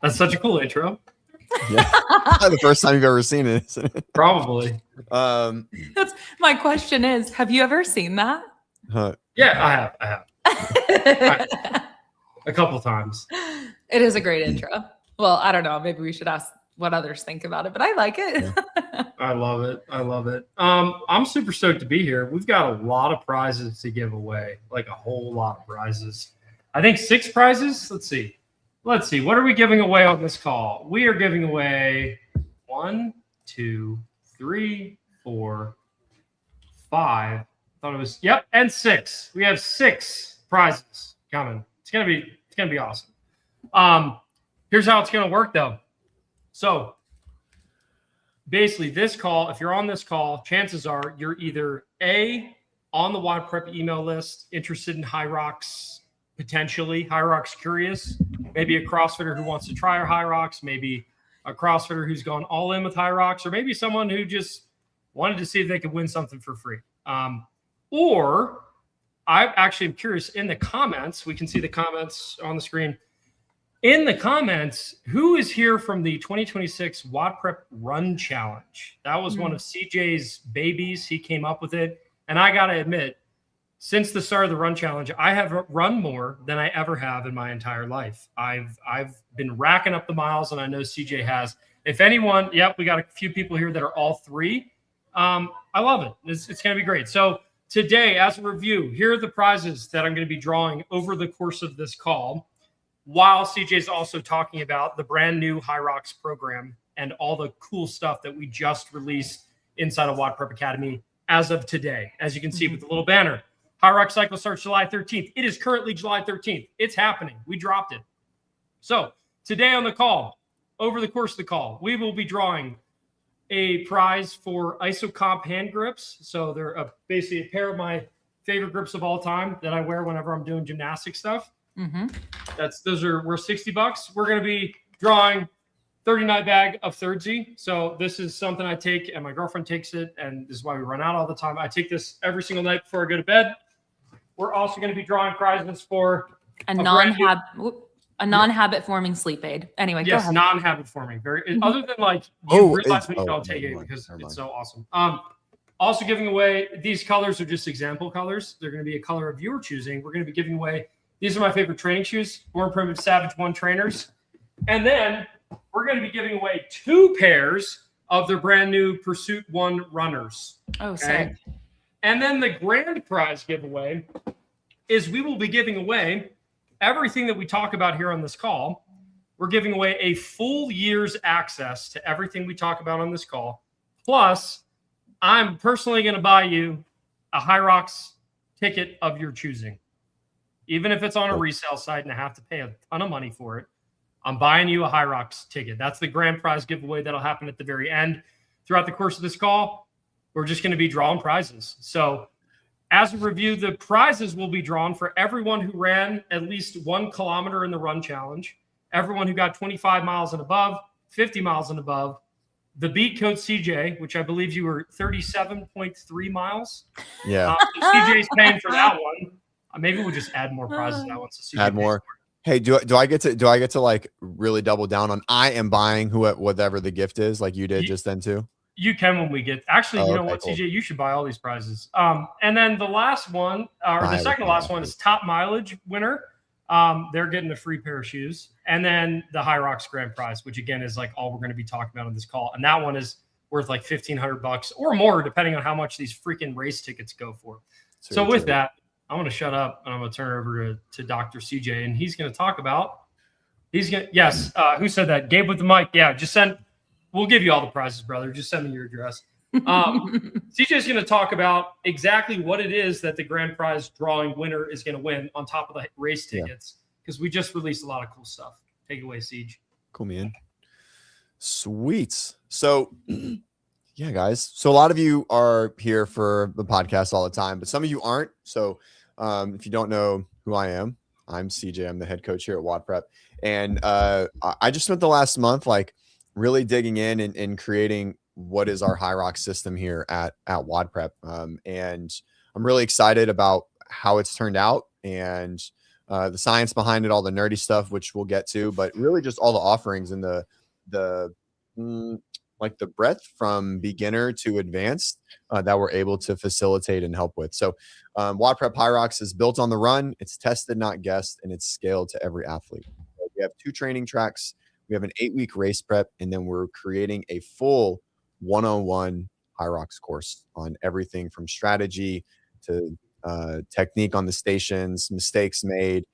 That's such a cool intro. Yeah, the first time you've ever seen it, isn't it? Probably. That's my question is, have you ever seen that? Yeah, I have. A couple times. It is a great intro. Well, I don't know. Maybe we should ask what others think about it, but I like it. Yeah. I love it. I love it. I'm super stoked to be here. We've got a lot of prizes to give away, like a whole lot of prizes. I think 6 prizes. Let's see. What are we giving away on this call? We are giving away 1, 2, 3, 4, 5. I thought it was, yep, and 6. We have 6 prizes coming. It's gonna be awesome. Here's how it's gonna work though. So basically, this call, if you're on this call, chances are you're either A, on the WODprep email list, interested in Hyrox, potentially Hyrox curious, maybe a CrossFitter who wants to try our Hyrox, maybe a CrossFitter who's gone all in with Hyrox, or maybe someone who just wanted to see if they could win something for free. Or I actually am curious, in the comments, we can see the comments on the screen. In the comments, who is here from the 2026 WODprep Run Challenge? That was one of CJ's babies. He came up with it. And I got to admit, since the start of the Run Challenge, I have run more than I ever have in my entire life. I've been racking up the miles, and I know CJ has. If anyone, we got a few people here that are all 3. I love it. It's going to be great. So today, as a review, here are the prizes that I'm going to be drawing over the course of this call, while CJ's also talking about the brand new Hyrox program and all the cool stuff that we just released inside of WODprep Academy as of today. As you can see with the little banner, Hyrox cycle starts July 13th. It is currently July 13th. It's happening. We dropped it. So today on the call, over the course of the call, we will be drawing a prize for IsoComp hand grips. So they're basically a pair of my favorite grips of all time that I wear whenever I'm doing gymnastic stuff. Mm-hmm. We're $60. We're going to be drawing 39 bag of Thirdsy. So this is something I take, and my girlfriend takes it, and this is why we run out all the time. I take this every single night before I go to bed. We're also going to be drawing prizes for a non-habit forming sleep aid. Anyway, yes, go ahead. Non-habit forming. Other than like you realize when you don't take it because it's so awesome. Also giving away, these colors are just example colors. They're going to be a color of your choosing. We're going to be giving away, these are my favorite training shoes, Born Primitive Savage 1 trainers. And then we're going to be giving away 2 pairs of their brand new Pursuit 1 runners. Oh, sick. And then the grand prize giveaway is we will be giving away everything that we talk about here on this call. We're giving away a full year's access to everything we talk about on this call. Plus, I'm personally going to buy you a Hyrox ticket of your choosing. Even if it's on a resale site and I have to pay a ton of money for it, I'm buying you a Hyrox ticket. That's the grand prize giveaway that'll happen at the very end. Throughout the course of this call, we're just going to be drawing prizes. So as a review, the prizes will be drawn for everyone who ran at least 1 kilometer in the Run Challenge, everyone who got 25 miles and above, 50 miles and above, the beat code CJ, which I believe you were 37.3 miles. Yeah. So CJ's paying for that one. Maybe we'll just add more prizes that one. So add more. Hey, do I get to like really double down on I am buying whatever the gift is, like you did just then too? You can when we get actually, you know what, cool. CJ, you should buy all these prizes. And then the last one, or the second to last one, is top mileage winner. They're getting a free pair of shoes, and then the Hyrox grand prize, which again is like all we're going to be talking about on this call, and that one is worth like $1,500 or more, depending on how much these freaking race tickets go for. So with that, I'm going to shut up and I'm going to turn it over to Dr. CJ, and he's going to talk about. Who said that? Gabe with the mic. Yeah, just send. We'll give you all the prizes, brother. Just send me your address. CJ is going to talk about exactly what it is that the grand prize drawing winner is going to win on top of the race tickets, because we just released a lot of cool stuff. Take it away, Siege. Cool, man. Sweet. So, yeah, guys. So a lot of you are here for the podcast all the time, but some of you aren't. So if you don't know who I am, I'm CJ. I'm the head coach here at WODprep. And I just spent the last month like really digging in and creating what is our Hyrox system here at WODprep. And I'm really excited about how it's turned out. And the science behind it, all the nerdy stuff, which we'll get to, but really just all the offerings and like the breadth from beginner to advanced that we're able to facilitate and help with. So WODprep Hyrox is built on the run. It's tested, not guessed, and it's scaled to every athlete. So we have 2 training tracks. We have an 8-week race prep, and then we're creating a full one-on-one Hyrox course on everything from strategy to technique on the stations, mistakes made,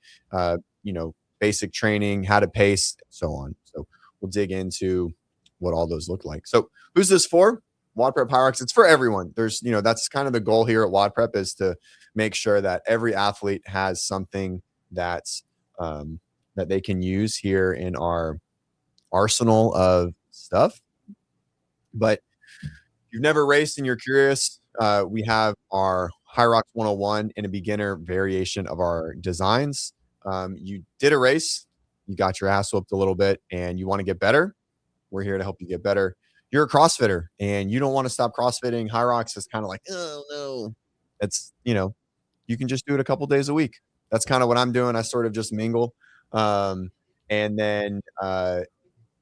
basic training, how to pace, and so on. So we'll dig into what all those look like. So who's this for? WODprep Hyrox. It's for everyone. There's, that's kind of the goal here at WODprep, is to make sure that every athlete has something that's that they can use here in our arsenal of stuff. But if you've never raced and you're curious, we have our Hyrox 101 in a beginner variation of our designs. You did a race, you got your ass whooped a little bit, and you want to get better. We're here to help you get better. You're a CrossFitter and you don't want to stop CrossFitting. Hyrox is kind of like, oh no, it's, you can just do it a couple days a week. That's kind of what I'm doing. I sort of just mingle. And then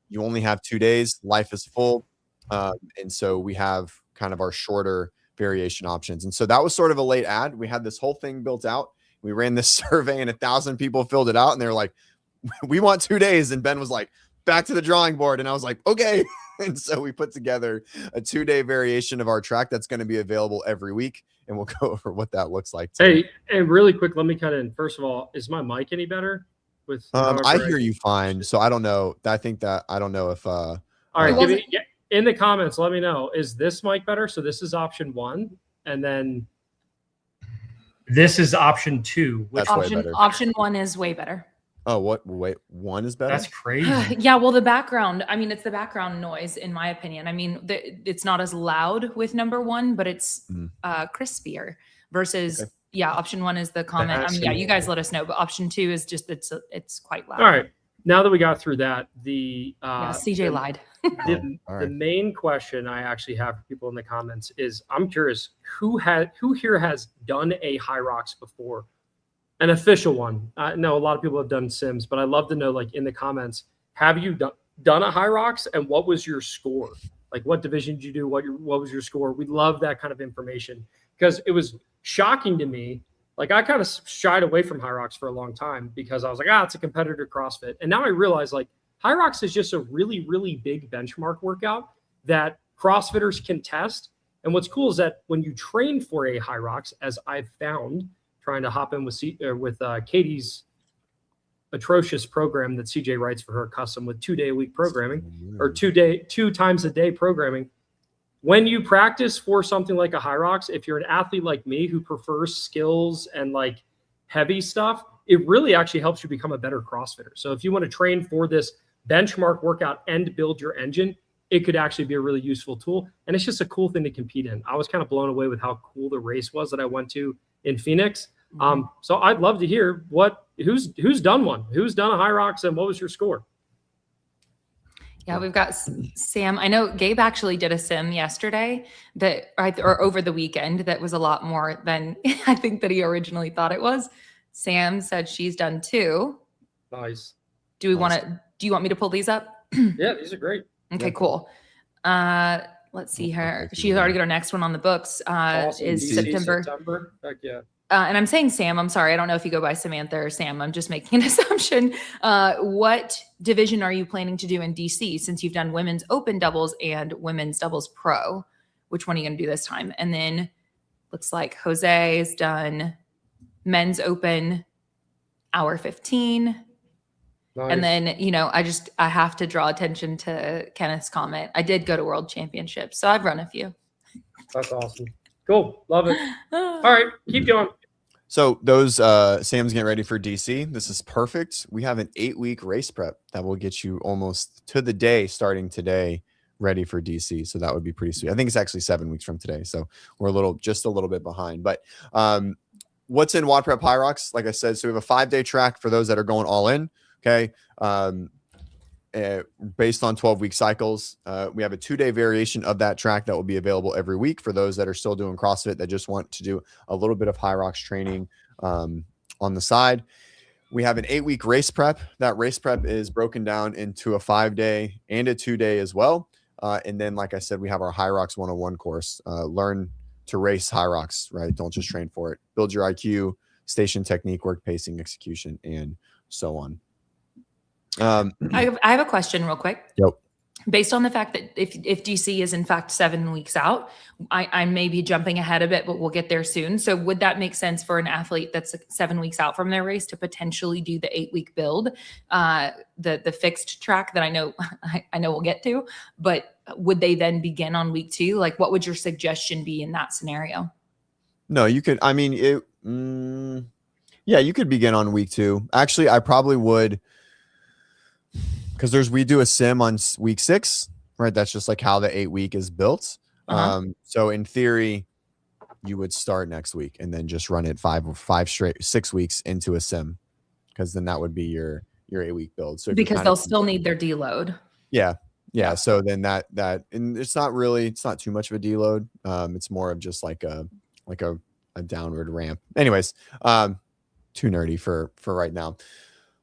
you only have 2 days. Life is full. And so we have kind of our shorter variation options. And so that was sort of a late ad. We had this whole thing built out. We ran this survey and 1,000 people filled it out and they were like, we want 2 days. And Ben was like, back to the drawing board. And I was like, okay. And so we put together a 2-day variation of our track that's going to be available every week. And we'll go over what that looks like today. Hey, and really quick, let me cut in. First of all, is my mic any better? With I hear you fine. So I don't know. I don't know if all right, give me in the comments, let me know. Is this mic better? So this is option 1, and then this is option 2. Which option 1 is way better. Oh, what? Wait, 1 is better? That's crazy. Yeah, well, the background, I mean, it's the background noise, in my opinion. I mean, it's not as loud with number 1, but it's crispier versus, option 1 is the comment. I mean, you guys let us know, but option 2 is just, it's quite loud. All right. Now that we got through that, CJ lied. The main question I actually have for people in the comments is, I'm curious, who here has done a Hyrox before? An official one. No, a lot of people have done sims, but I'd love to know, like, in the comments, have you done a Hyrox and what was your score? Like, what division did you do? What was your score? We love that kind of information because it was shocking to me. Like, I kind of shied away from Hyrox for a long time because I was like, it's a competitor CrossFit. And now I realize, like, Hyrox is just a really, really big benchmark workout that CrossFitters can test. And what's cool is that when you train for a Hyrox, as I've found, trying to hop in with Katie's atrocious program that CJ writes for her custom with 2-day-a-week programming or 2 times a day programming. When you practice for something like a Hyrox, if you're an athlete like me who prefers skills and like heavy stuff, it really actually helps you become a better CrossFitter. So if you want to train for this benchmark workout and build your engine, it could actually be a really useful tool. And it's just a cool thing to compete in. I was kind of blown away with how cool the race was that I went to in Phoenix. So I'd love to hear who's done one, who's done a Hyrox, and what was your score? Yeah, we've got Sam. I know Gabe actually did a sim yesterday or over the weekend that was a lot more than I think that he originally thought it was. Sam said she's done 2. Nice. Do you want me to pull these up? Yeah, these are great. Okay, cool. Let's see her. She's already got her next one on the books. Awesome. Is September. Heck yeah. And I'm saying Sam, I'm sorry. I don't know if you go by Samantha or Sam. I'm just making an assumption. What division are you planning to do in DC since you've done women's open doubles and women's doubles pro? Which one are you going to do this time? And then looks like Jose has done men's open hour 15. Nice. And then, I have to draw attention to Kenneth's comment. I did go to world championships, so I've run a few. That's awesome. Cool. Love it. All right. Keep going. So those Sam's getting ready for DC. This is perfect. We have an 8-week race prep that will get you almost to the day starting today ready for DC. So that would be pretty sweet. I think it's actually 7 weeks from today. So we're just a little bit behind. But what's in WODprep Hyrox? Like I said, so we have a 5-day track for those that are going all in. Okay. Based on 12-week cycles. We have a 2-day variation of that track that will be available every week for those that are still doing CrossFit that just want to do a little bit of Hyrox training on the side. We have an 8-week race prep. That race prep is broken down into a 5-day and a 2-day as well. And then, like I said, we have our Hyrox 101 course. Learn to race Hyrox, right? Don't just train for it. Build your IQ, station technique, work pacing, execution, and so on. I have a question real quick. Yep. Based on the fact that if DC is in fact 7 weeks out, I may be jumping ahead a bit, but we'll get there soon. So would that make sense for an athlete that's 7 weeks out from their race to potentially do the 8-week build, the fixed track that I know we'll get to, but would they then begin on week 2? Like, what would your suggestion be in that scenario? No, you could, I mean, yeah, you could begin on week 2. Actually, I probably would, because we do a sim on week 6, right? That's just like how the 8-week is built. So in theory, you would start next week and then just run it 6 weeks into a sim, because then that would be your 8-week build. So because they'll still need their deload. Yeah. So then that and it's not too much of a deload. It's more of just like a downward ramp. Anyways, too nerdy for right now.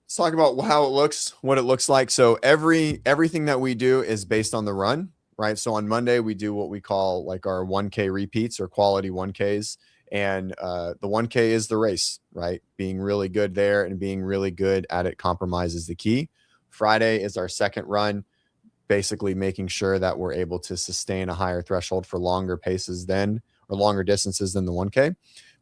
Let's talk about how it looks, what it looks like. So everything that we do is based on the run, right? So on Monday, we do what we call like our 1K repeats or quality 1Ks. And the 1K is the race, right? Being really good there and being really good at it compromises the key. Friday is our second run, basically making sure that we're able to sustain a higher threshold for longer paces or longer distances than the 1K.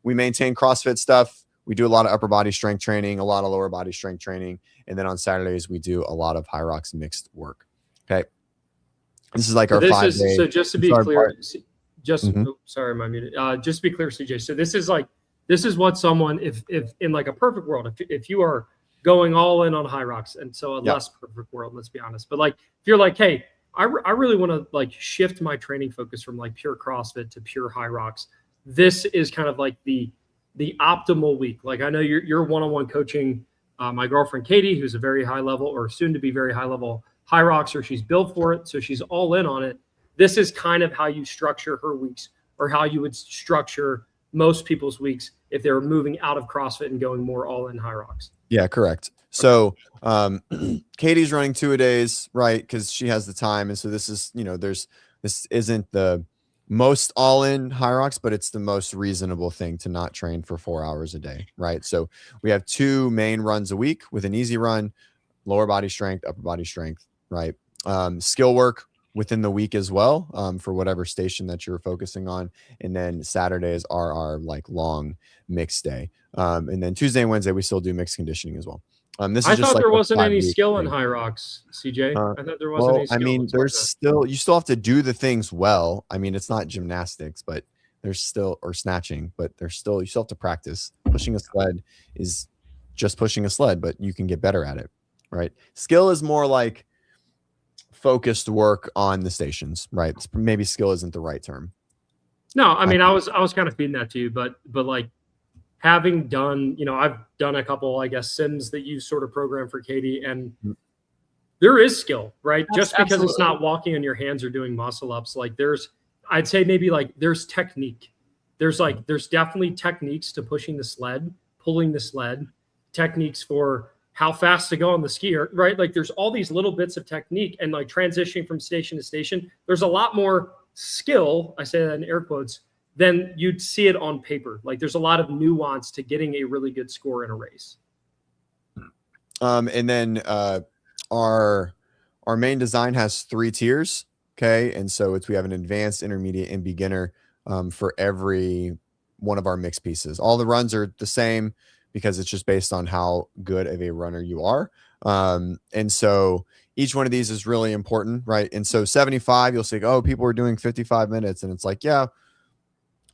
We maintain CrossFit stuff. We do a lot of upper body strength training, a lot of lower body strength training. And then on Saturdays, we do a lot of Hyrox mixed work. Okay. This is like our 5-day. So just to be clear, sorry, my muted. Just to be clear, CJ. So this is what someone, if in like a perfect world, if you are going all in on Hyrox, and so a less perfect world, let's be honest. But like, if you're like, hey, I really want to like shift my training focus from like pure CrossFit to pure Hyrox. This is kind of like the optimal week. Like, I know you're one-on-one coaching my girlfriend Katie, who's a very high level or soon to be very high level Hyroxer. She's built for it, so she's all in on it. This is kind of how you structure her weeks, or how you would structure most people's weeks if they're moving out of CrossFit and going more all in Hyrox. Yeah, correct. So Katie's running 2-a-days, right? Because she has the time. And so this is, this isn't the most all-in Hyrox, but it's the most reasonable thing to not train for 4 hours a day, right? So we have 2 main runs a week with an easy run, lower body strength, upper body strength, right? Skill work within the week as well, for whatever station that you're focusing on. And then Saturdays are our like long mixed day. And then Tuesday and Wednesday, we still do mixed conditioning as well. I thought there wasn't any skill in Hyrox, CJ. I thought there wasn't any skill. I mean, you still have to do the things well. I mean, it's not gymnastics, but there's still, or snatching, but you still have to practice. Pushing a sled is just pushing a sled, but you can get better at it, right? Skill is more like focused work on the stations, right? Maybe skill isn't the right term. No, I mean, I was kind of feeding that to you, but like, having done, I've done a couple, I guess, sims that you sort of program for Katie, and there is skill, right? Just because absolutely. It's not walking on your hands or doing muscle ups. Like I'd say maybe like there's technique. There's definitely techniques to pushing the sled, pulling the sled, techniques for how fast to go on the skier, right? Like there's all these little bits of technique, and like transitioning from station to station, there's a lot more skill, I say that in air quotes, then you'd see it on paper. Like there's a lot of nuance to getting a really good score in a race. And then our main design has 3 tiers. Okay. And so we have an advanced, intermediate, and beginner for every one of our mixed pieces. All the runs are the same because it's just based on how good of a runner you are. And so each one of these is really important, right? And so 75, you'll say, oh, people are doing 55 minutes. And it's like, yeah,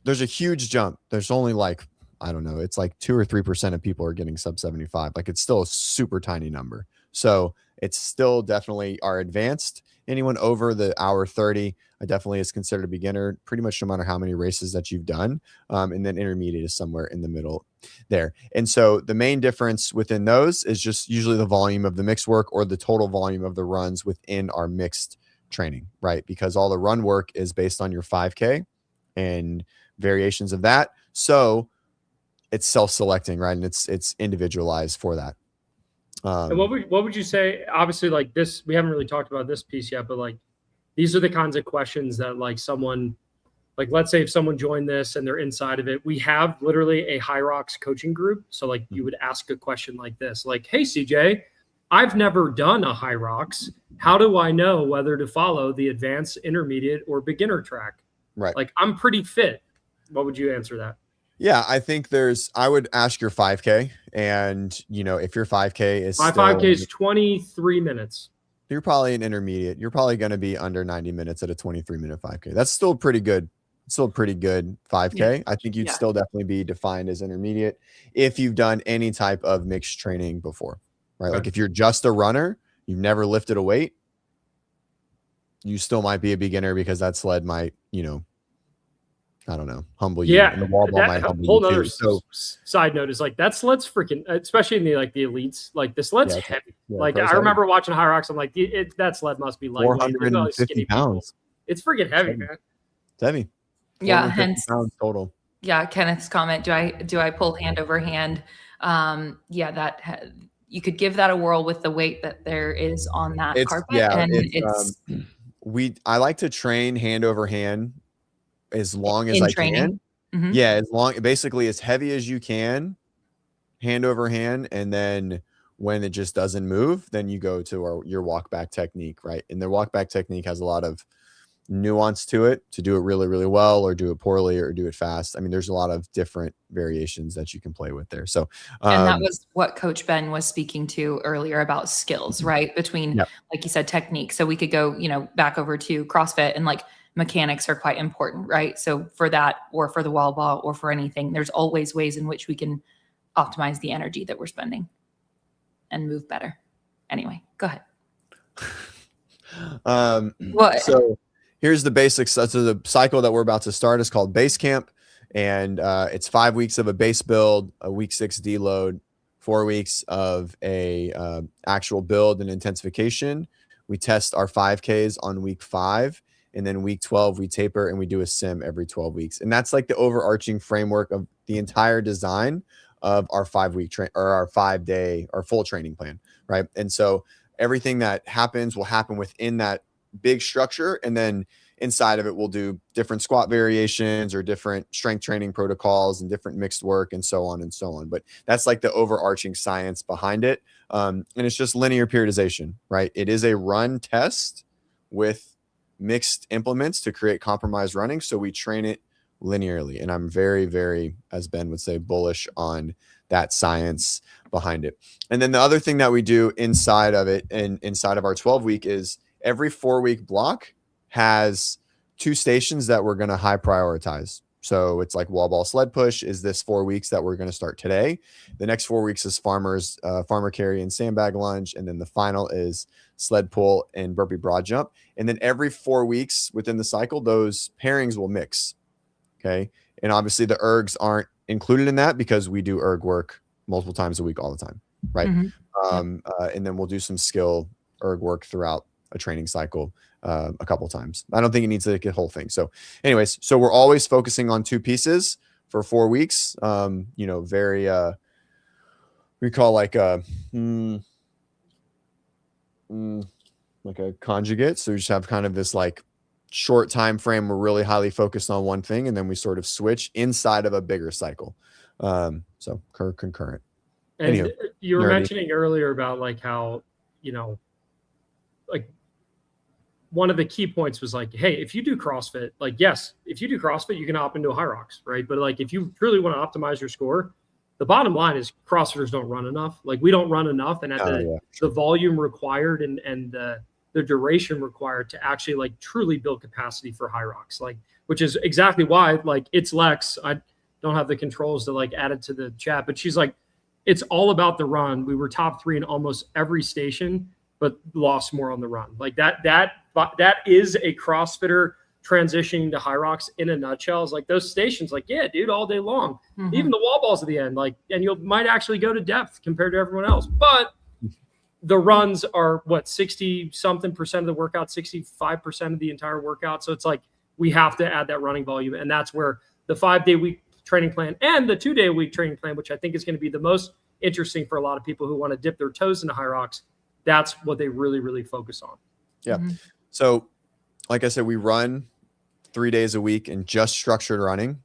there's a huge jump. There's only like, I don't know, it's like 2 or 3% of people are getting sub 75. Like it's still a super tiny number. So it's still definitely our advanced. Anyone over the hour 30, I definitely is considered a beginner, pretty much no matter how many races that you've done. And then intermediate is somewhere in the middle there. And so the main difference within those is just usually the volume of the mixed work or the total volume of the runs within our mixed training, right? Because all the run work is based on your 5K and variations of that. So it's self-selecting, right? And it's individualized for that. And what would you say? Obviously, like this, we haven't really talked about this piece yet, but like these are the kinds of questions that like someone, like let's say if someone joined this and they're inside of it, we have literally a Hyrox coaching group. So like you would ask a question like this, like, hey CJ, I've never done a Hyrox. How do I know whether to follow the advanced, intermediate, or beginner track? Right. Like I'm pretty fit. What would you answer that? Yeah, I think I would ask your 5K, and if your 5K is My still, 5K is 23 minutes. you're probably an intermediate. You're probably going to be under 90 minutes at a 23-minute 5K. That's still pretty good. Still a pretty good 5K. I think you'd still definitely be defined as intermediate if you've done any type of mixed training before, right? Okay. Like if you're just a runner, you've never lifted a weight, you still might be a beginner because that sled might, I don't know, humble you. And the wall ball might humble whole you other too. So side note is like that sled's freaking, especially in the like the elites, like the sled's heavy. Like I remember watching Hyrox, I'm like, that sled must be lightweight. 450 pounds. It's freaking heavy, man. It's heavy. Yeah, hence pounds total. Yeah, Kenneth's comment. Do I pull hand over hand? That you could give that a whirl with the weight that there is on that carpet. Yeah, and I like to train hand over hand as long as I can. Mm-hmm. Yeah, basically as heavy as you can, hand over hand, and then when it just doesn't move, then you go to your walk back technique, right? And the walk back technique has a lot of nuance to it to do it really, really well, or do it poorly, or do it fast. I mean, there's a lot of different variations that you can play with there. So, and that was what Coach Ben was speaking to earlier about skills, right? Between, like you said, technique. So we could go, back over to CrossFit, and like mechanics are quite important, right? So for that, or for the wall ball, or for anything, there's always ways in which we can optimize the energy that we're spending and move better. Anyway, go ahead. So here's the basics. So the cycle that we're about to start is called base camp, and it's 5 weeks of a base build, a week 6 deload, 4 weeks of a actual build and intensification. We test our 5Ks on week 5, and then week 12 we taper and we do a sim every 12 weeks. And that's like the overarching framework of the entire design of our 5-week or our 5-day or full training plan, right? And so everything that happens will happen within that big structure, and then inside of it we'll do different squat variations or different strength training protocols and different mixed work and so on and so on. But that's like the overarching science behind it. And it's just linear periodization, right? It is a run test with mixed implements to create compromised running, so we train it linearly. And I'm very, very, as Ben would say, bullish on that science behind it. And then the other thing that we do inside of it and inside of our 12-week is every 4-week block has 2 stations that we're going to high prioritize. So it's like wall ball sled push is this 4 weeks that we're going to start today. The next 4 weeks is farmer carry and sandbag lunge. And then the final is sled pull and burpee broad jump. And then every 4 weeks within the cycle, those pairings will mix. Okay. And obviously the ergs aren't included in that because we do erg work multiple times a week, all the time. Right. Mm-hmm. And then we'll do some skill erg work throughout a training cycle a couple times. I don't think it needs to get the whole thing. So anyways, so we're always focusing on 2 pieces for 4 weeks. Very, we call like a conjugate. So we just have kind of this like short time frame. We're really highly focused on one thing, and then we sort of switch inside of a bigger cycle. So concurrent. And anyway, you were mentioning earlier about like how, like one of the key points was like, hey, if you do CrossFit, like, yes, if you do CrossFit, you can opt into a Hyrox, right? But like, if you truly want to optimize your score, the bottom line is CrossFitters don't run enough. Like we don't run enough. And at the volume required and the duration required to actually like truly build capacity for Hyrox, like, which is exactly why like it's Lex. I don't have the controls to like add it to the chat, but she's like, it's all about the run. We were top 3 in almost every station, but lost more on the run. Like that is a CrossFitter transitioning to Hyrox in a nutshell. Is like those stations, like, yeah, dude, all day long, even the wall balls at the end, like, and you might actually go to depth compared to everyone else. But the runs are what, 60-something% of the workout, 65% of the entire workout. So it's like, we have to add that running volume. And that's where the 5-day week training plan and the 2-day week training plan, which I think is going to be the most interesting for a lot of people who want to dip their toes into Hyrox. That's what they really, really focus on. Yeah. So like I said, we run 3 days a week in just structured running,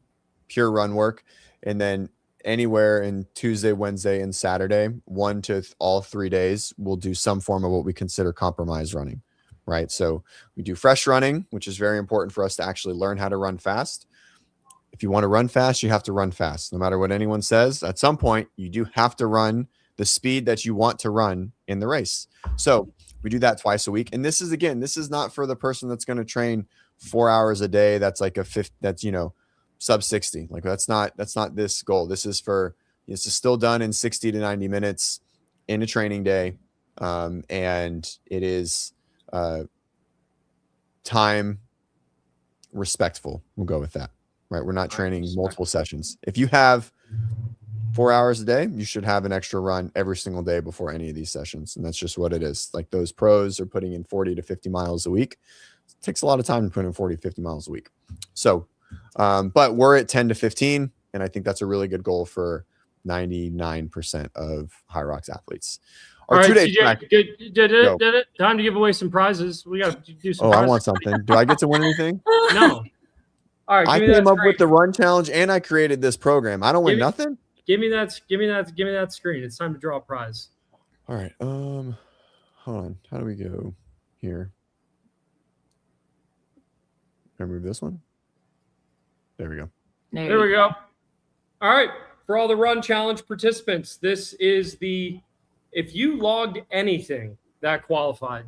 pure run work. And then anywhere in Tuesday, Wednesday, and Saturday, 1 to all 3 days, we'll do some form of what we consider compromise running, right? So we do fresh running, which is very important for us to actually learn how to run fast. If you want to run fast, you have to run fast. No matter what anyone says, at some point, you do have to run the speed that you want to run in the race. So we do that twice a week. And this is, again, this is not for the person that's going to train 4 hours a day. That's like that's, sub 60. Like that's not this goal. This is still done in 60 to 90 minutes in a training day. And it is time respectful. We'll go with that, right? We're not training multiple sessions. If you have 4 hours a day, you should have an extra run every single day before any of these sessions. And that's just what it is. Like those pros are putting in 40 to 50 miles a week. It takes a lot of time to put in 40, 50 miles a week. So, but we're at 10 to 15. And I think that's a really good goal for 99% of Hyrox athletes. Our 2 day track. Did it. Time to give away some prizes. We got to do some Oh, prizes. I want something. Do I get to win anything? No. All right. I came up with the run challenge and I created this program. I don't win nothing. Give me that screen. It's time to draw a prize. All right. Hold on. How do we go here? Can I move this one? There we go. There we go. All right. For all the run challenge participants, this is if you logged anything that qualified,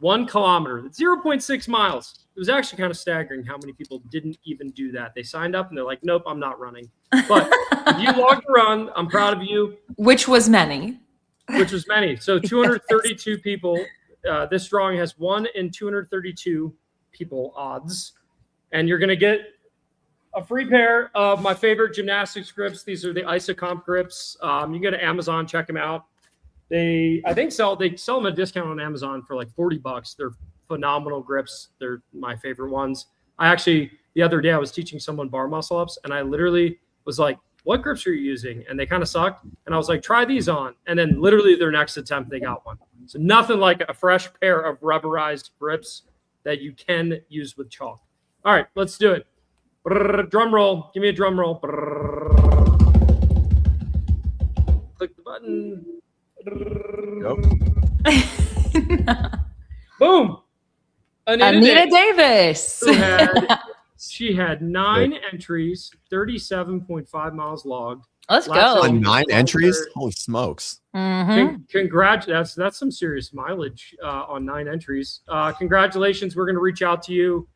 1 kilometer, 0.6 miles. It was actually kind of staggering how many people didn't even do that. They signed up and they're like, nope, I'm not running. But if you logged a run, I'm proud of you. Which was many. So 232 people. This drawing has 1 in 232 people odds. And you're going to get a free pair of my favorite gymnastics grips. These are the Isocomp grips. You can go to Amazon, check them out. They sell them at a discount on Amazon for like $40. They're phenomenal grips. They're my favorite ones. The other day I was teaching someone bar muscle ups and I literally was like, what grips are you using? And they kind of sucked. And I was like, try these on. And then literally their next attempt, they got one. So nothing like a fresh pair of rubberized grips that you can use with chalk. All right, let's do it. Drum roll. Give me a drum roll. Click the button. Nope. Boom. Anita Davis. She had 9 entries, 37.5 miles logged. Let's go. 9 entries? Holy smokes. Congrats. That's some serious mileage on 9 entries. Congratulations. We're going to reach out to you,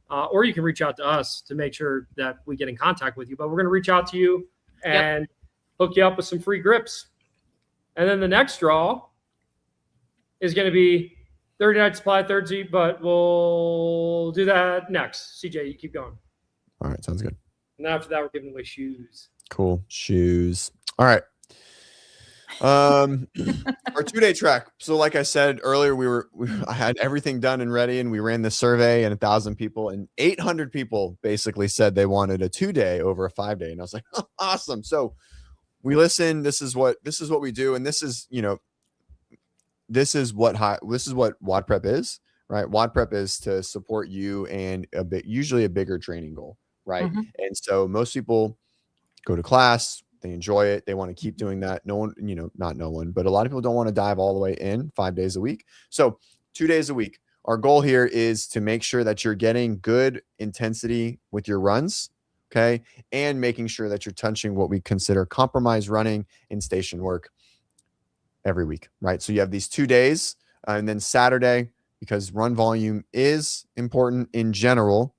or you can reach out to us to make sure that we get in contact with you. But we're going to reach out to you and hook you up with some free grips. And then the next draw is going to be 30-night supply, third Z, but we'll do that next. CJ, you keep going. All right, sounds good. And after that, we're giving away shoes. Cool. Shoes. All right. Our 2 day track. So like I said earlier, I had everything done and ready and we ran the survey and 1,000 people and 800 people basically said they wanted a 2 day over a 5 day. And I was like, oh, awesome. So we listened. This is what we do. And this is what WODprep is, right? WODprep is to support you and usually a bigger training goal, right? And so most people go to class, they enjoy it, they want to keep doing that. No one, not no one, but a lot of people don't want to dive all the way in 5 days a week. So 2 days a week. Our goal here is to make sure that you're getting good intensity with your runs, okay? And making sure that you're touching what we consider compromise running and station work every week, right? So you have these 2 days and then Saturday, because run volume is important in general,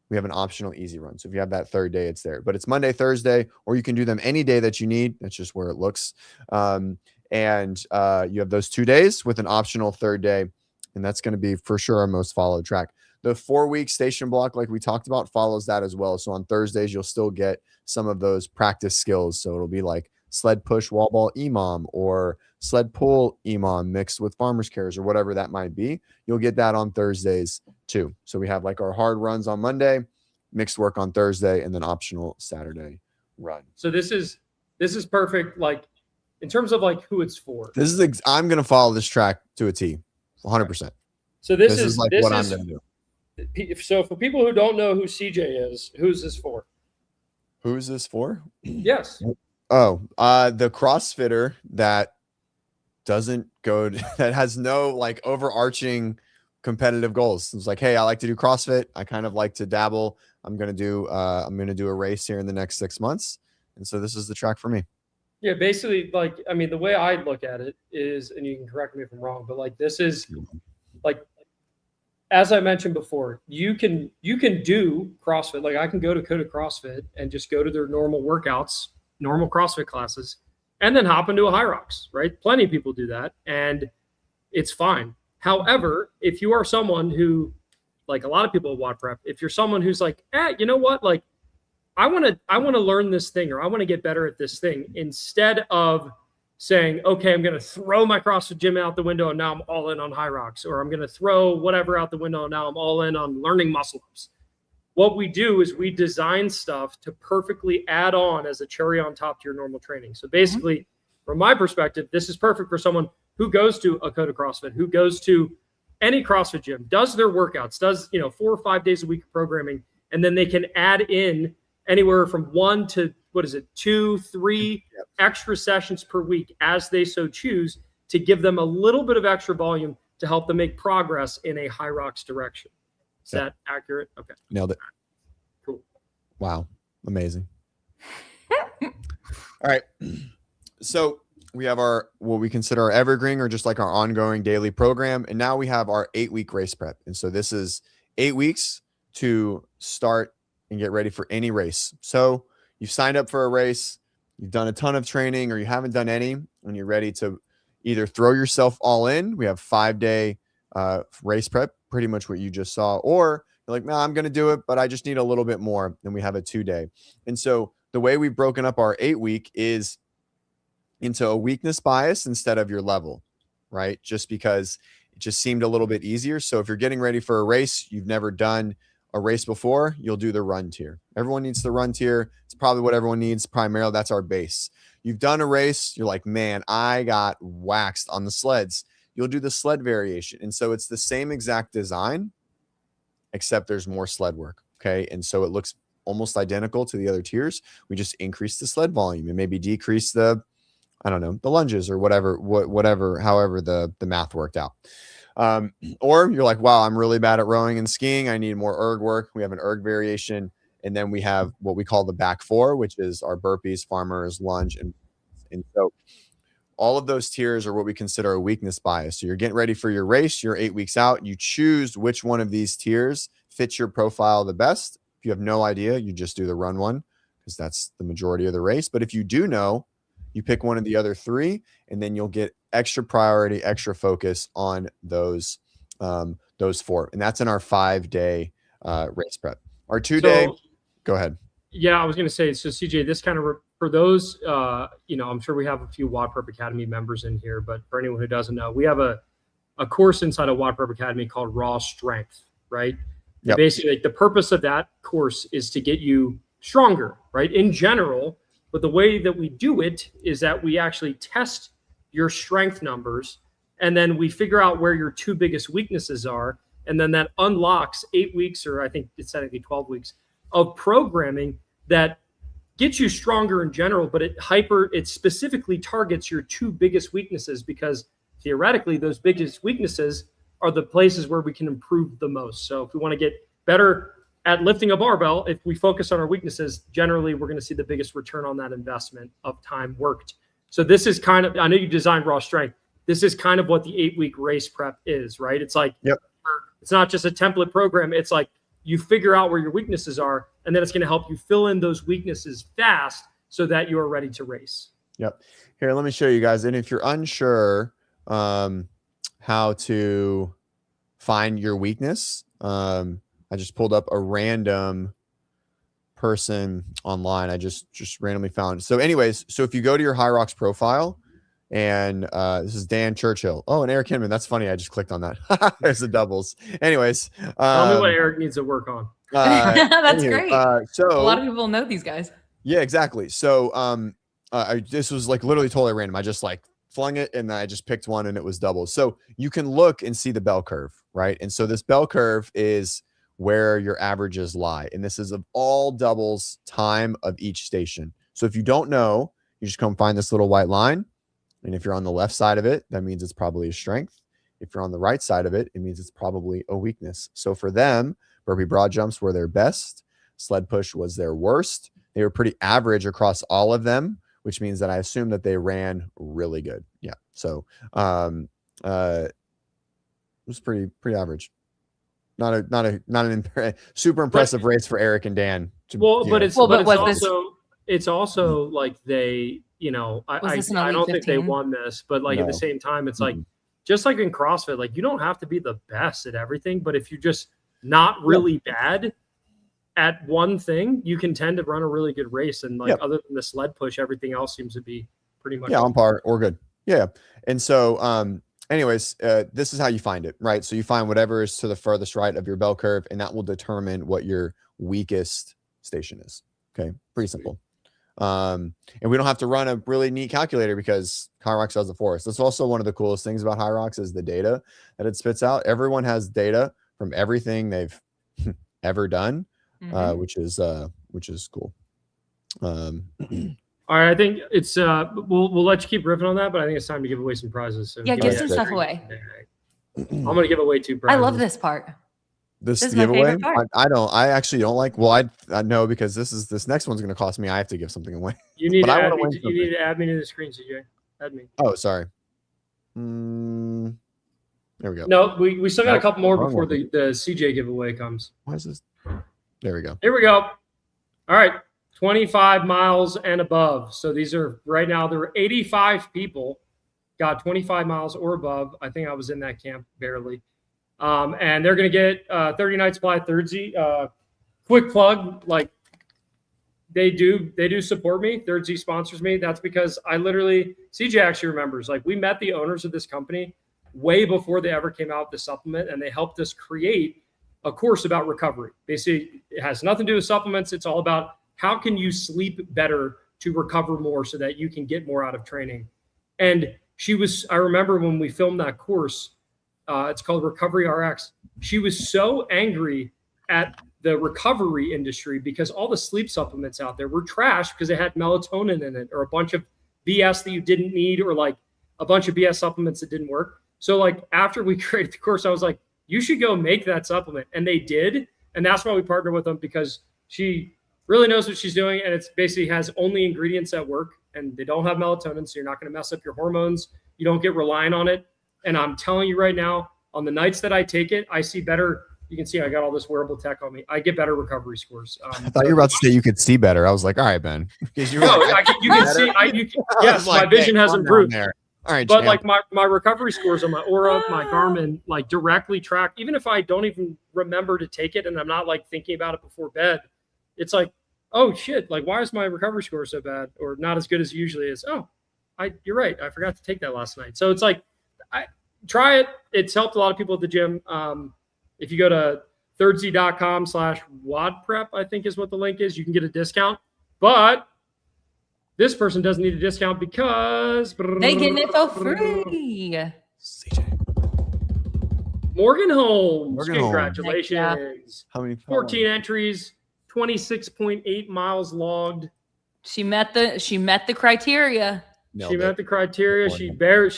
we have an optional easy run. So if you have that third day, it's there, but it's Monday, Thursday, or you can do them any day that you need. That's just where it looks. And you have those 2 days with an optional third day. And that's going to be for sure our most followed track. The 4-week station block, like we talked about, follows that as well. So on Thursdays, you'll still get some of those practice skills. So it'll be like sled push, wall ball, EMOM, or sled pull EMOM mixed with farmer's carries or whatever that might be. You'll get that on Thursdays too. So we have like our hard runs on Monday, mixed work on Thursday, and then optional Saturday run. So this is perfect. Like in terms of like who it's for. This is I'm gonna follow this track to a T, 100%. So this is like this what is, I'm gonna do. So for people who don't know who CJ is, who's this for? Who's this for? Yes. Oh, the CrossFitter that doesn't go that has no like overarching competitive goals. It's like, hey, I like to do CrossFit. I kind of like to dabble. I'm gonna do a race here in the next 6 months, and so this is the track for me. Yeah, basically, like, I mean, the way I look at it is, and you can correct me if I'm wrong, but like this is like, as I mentioned before, you can do CrossFit. Like I can go to Coda CrossFit and just go to their normal workouts, normal CrossFit classes, and then hop into a Hyrox, right? Plenty of people do that, and it's fine. However, if you are someone who, like a lot of people at WODprep, if you're someone who's like, you know what, like I want to learn this thing, or I want to get better at this thing, instead of saying, okay, I'm going to throw my CrossFit gym out the window and now I'm all in on Hyrox, or I'm going to throw whatever out the window and now I'm all in on learning muscle ups. What we do is we design stuff to perfectly add on as a cherry on top to your normal training. So basically, from my perspective, this is perfect for someone who goes to a Coda CrossFit, who goes to any CrossFit gym, does their workouts, does 4 or 5 days a week of programming, and then they can add in anywhere from 1 to 2, 3 extra sessions per week as they so choose, to give them a little bit of extra volume to help them make progress in a Hyrox direction. Is that accurate? Okay. Nailed it. Cool. Wow. Amazing. All right. So we have what we consider our evergreen, or just like our ongoing daily program. And now we have our 8-week race prep. And so this is 8 weeks to start and get ready for any race. So you've signed up for a race, you've done a ton of training, or you haven't done any, and you're ready to either throw yourself all in. We have 5-day race prep, pretty much what you just saw, or you're like, no, I'm going to do it, but I just need a little bit more. Then we have a 2-day. And so the way we've broken up our 8-week is into a weakness bias instead of your level, right? Just because it just seemed a little bit easier. So if you're getting ready for a race, you've never done a race before, you'll do the run tier. Everyone needs the run tier. It's probably what everyone needs primarily. That's our base. You've done a race, you're like, man, I got waxed on the sleds. You'll do the sled variation. And so it's the same exact design, except there's more sled work. Okay. And so it looks almost identical to the other tiers. We just increase the sled volume and maybe decrease the lunges or however the math worked out. Or you're like, wow, I'm really bad at rowing and skiing. I need more erg work. We have an erg variation. And then we have what we call the back 4, which is our burpees, farmers, lunge. And so all of those tiers are what we consider a weakness bias. So you're getting ready for your race. You're 8 weeks out. You choose which one of these tiers fits your profile the best. If you have no idea, you just do the run one, because that's the majority of the race. But if you do know, you pick one of the other 3, and then you'll get extra priority, extra focus on those 4. And that's in our 5-day race prep. Our 2-day, go ahead. Yeah, I was going to say, so CJ, this kind of, for those, I'm sure we have a few WODprep Academy members in here, but for anyone who doesn't know, we have a course inside of WODprep Academy called Raw Strength, right? Yep. Basically, like, the purpose of that course is to get you stronger, right? In general, but the way that we do it is that we actually test your strength numbers, and then we figure out where your 2 biggest weaknesses are. And then that unlocks 8 weeks, or I think it's technically 12 weeks of programming that gets you stronger in general, but it specifically targets your 2 biggest weaknesses, because theoretically those biggest weaknesses are the places where we can improve the most. So if we want to get better at lifting a barbell, if we focus on our weaknesses, generally we're going to see the biggest return on that investment of time worked. So this is kind of, I know you designed Raw Strength. This is kind of what the 8-week race prep is, right? It's like, It's not just a template program. It's like you figure out where your weaknesses are, and then it's going to help you fill in those weaknesses fast so that you are ready to race. Yep. Here, let me show you guys. And if you're unsure how to find your weakness, I just pulled up a random person online. I just randomly found. So anyways, so if you go to your Hyrox profile, and this is Dan Churchill. Oh, and Eric Hinman. That's funny. I just clicked on that. There's the doubles. Anyways. Tell me what Eric needs to work on. That's great. So a lot of people know these guys. Yeah, exactly. So This was like literally totally random. I just like flung it and I just picked one and it was doubles. So you can look and see the bell curve, right? And so this bell curve is where your averages lie. And this is of all doubles time of each station. So if you don't know, you just come find this little white line. And if you're on the left side of it, that means it's probably a strength. If you're on the right side of it, it means it's probably a weakness. So for them, burpee broad jumps were their best. Sled push was their worst. They were pretty average across all of them, which means that I assume that they ran really good. Yeah. So it was pretty average. Not an super impressive race for Eric and Dan. It's also like they, you know, I don't think they won this, but like at the same time, it's like just like in CrossFit, like you don't have to be the best at everything, but if you're just not really bad at one thing, you can tend to run a really good race. And like other than the sled push, everything else seems to be pretty much on par or good. Yeah. And so anyways, this is how you find it, right? So you find whatever is to the furthest right of your bell curve, and that will determine what your weakest station is. Okay. Pretty simple. And we don't have to run a really neat calculator because Hyrox does it for us. That's also one of the coolest things about Hyrox is the data that it spits out. Everyone has data from everything they've ever done, which is cool. All right, I think it's we'll let you keep riffing on that, but I think it's time to give away some prizes. So give some stuff away. I'm gonna give away 2 prizes. I love this part. This giveaway, I actually don't like. Well, I know because this next one's going to cost me. I have to give something away. You need to add me to the screen, CJ. Add me. Oh, sorry. There we go. No, we still got a couple more before the CJ giveaway comes. Why is this? There we go. Here we go. All right, 25 miles and above. So these are right now. There were 85 people got 25 miles or above. I think I was in that camp barely. And they're going to get 30 night supply Thirdsy. Quick plug, like they do support me. Thirdsy sponsors me. That's because CJ actually remembers, like we met the owners of this company way before they ever came out with the supplement, and they helped us create a course about recovery. Basically, it has nothing to do with supplements. It's all about how can you sleep better to recover more so that you can get more out of training. And I remember when we filmed that course, it's called Recovery RX. She was so angry at the recovery industry because all the sleep supplements out there were trash because they had melatonin in it or a bunch of BS that you didn't need or like a bunch of BS supplements that didn't work. So like after we created the course, I was like, you should go make that supplement. And they did. And that's why we partnered with them, because she really knows what she's doing. And it's basically has only ingredients that work, and they don't have melatonin. So you're not going to mess up your hormones. You don't get reliant on it. And I'm telling you right now, on the nights that I take it, I see better. You can see I got all this wearable tech on me. I get better recovery scores. I thought you were about to say you could see better. I was like, all right, Ben. You can see. Yes, my vision has improved. All right, but like my recovery scores on my Aura, my Garmin, like directly track. Even if I don't even remember to take it and I'm not like thinking about it before bed, it's like, oh shit, like why is my recovery score so bad or not as good as it usually is? Oh, you're right. I forgot to take that last night. So it's like, try it. It's helped a lot of people at the gym. If you go to thirdsy.com/WODprep, I think is what the link is, you can get a discount. But this person doesn't need a discount because they get it for free. CJ. Morgan Holmes. Congratulations. Yeah. How many? 14 entries, 26.8 miles logged. She met the criteria. She met the criteria. She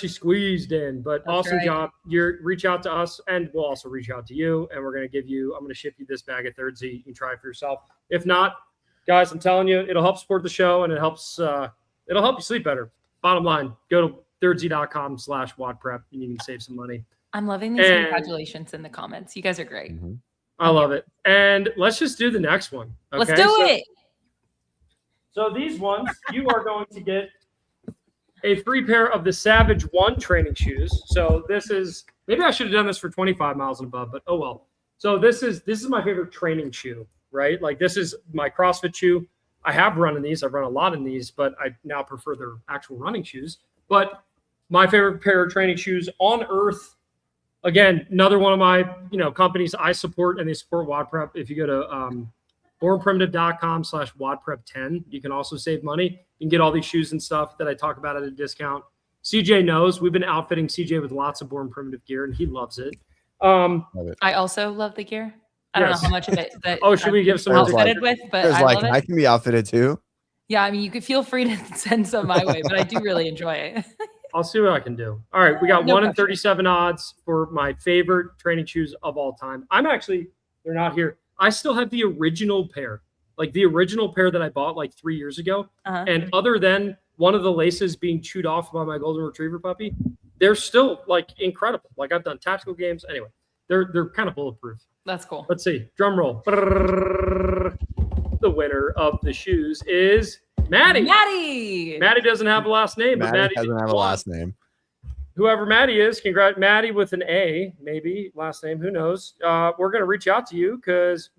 squeezed in, but That's awesome right. job. You reach out to us, and we'll also reach out to you. And we're going to I'm going to ship you this bag of Thirdsy. You can try it for yourself. If not, guys, I'm telling you, it'll help support the show, and it'll help you sleep better. Bottom line, go to thirdsy.com/WODprep, and you can save some money. I'm loving these congratulations in the comments. You guys are great. Mm-hmm. I love it. And let's just do the next one. Okay? Let's do it. So these ones, you are going to get a free pair of the Savage 1 training shoes. So this is, maybe I should have done this for 25 miles and above, but oh well. So this is my favorite training shoe, right? Like this is my CrossFit shoe. I have run in these. I've run a lot in these, but I now prefer their actual running shoes. But my favorite pair of training shoes on earth. Again, another one of my companies I support, and they support WODprep. If you go to bornprimitive.com/WODprep10. You can also save money. You can get all these shoes and stuff that I talk about at a discount. CJ knows we've been outfitting CJ with lots of Born Primitive gear, and he loves it. Love it. I also love the gear. I don't know how much of it that should we give some outfitted with, but I love it. I can be outfitted too. Yeah, I mean, you could feel free to send some my way, but I do really enjoy it. I'll see what I can do. All right, we got No 1 in pressure. 37 odds for my favorite training shoes of all time. They're not here. I still have the original pair, like the original pair that I bought like 3 years ago. Uh-huh. And other than one of the laces being chewed off by my golden retriever puppy, they're still like incredible. Like I've done tactical games. Anyway, they're kind of bulletproof. That's cool. Let's see. Drum roll. The winner of the shoes is Maddie. Maddie doesn't have a last name, but Maddie Maddie doesn't have a last name. Whoever Maddie is, congrats, Maddie with an A, maybe last name, who knows? We're going to reach out to you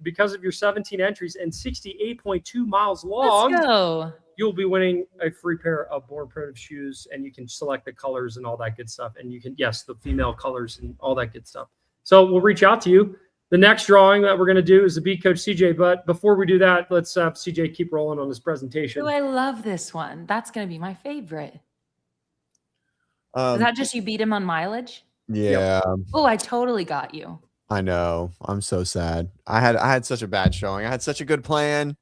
because of your 17 entries and 68.2 miles logged, Let's go. you'll be winning a free pair of Born Primitive shoes, and you can select the colors and all that good stuff. And you can, yes, the female colors and all that good stuff. So we'll reach out to you. The next drawing that we're going to do is the Beat Coach CJ. But before we do that, let's have CJ keep rolling on his presentation. Oh, I love this one. That's going to be my favorite. Is that just you beat him on mileage? Yeah, Oh, I totally got you. I know. I'm so sad. I had such a bad showing. I had such a good plan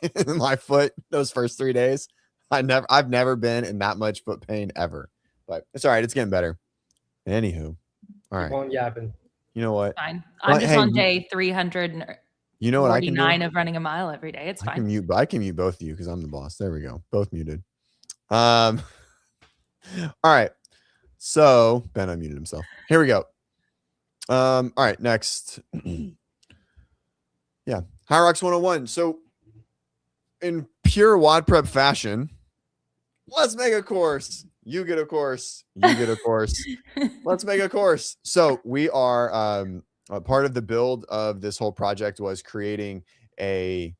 in my foot those first 3 days. I've never been in that much foot pain ever. But it's all right. It's getting better. Anywho, all right. Keep on yapping. You know what? Fine. I'm just on day 349 You know what I can do? of running a mile every day. It's I fine. can mute both of you because I'm the boss. There we go. Both muted. All right. So Ben unmuted himself. Here we go. All right, next. Yeah. Hyrox 101. So in pure WODprep fashion, let's make a course. You get a course. You get a course. Let's make a course. So we are a part of the build of this whole project was creating a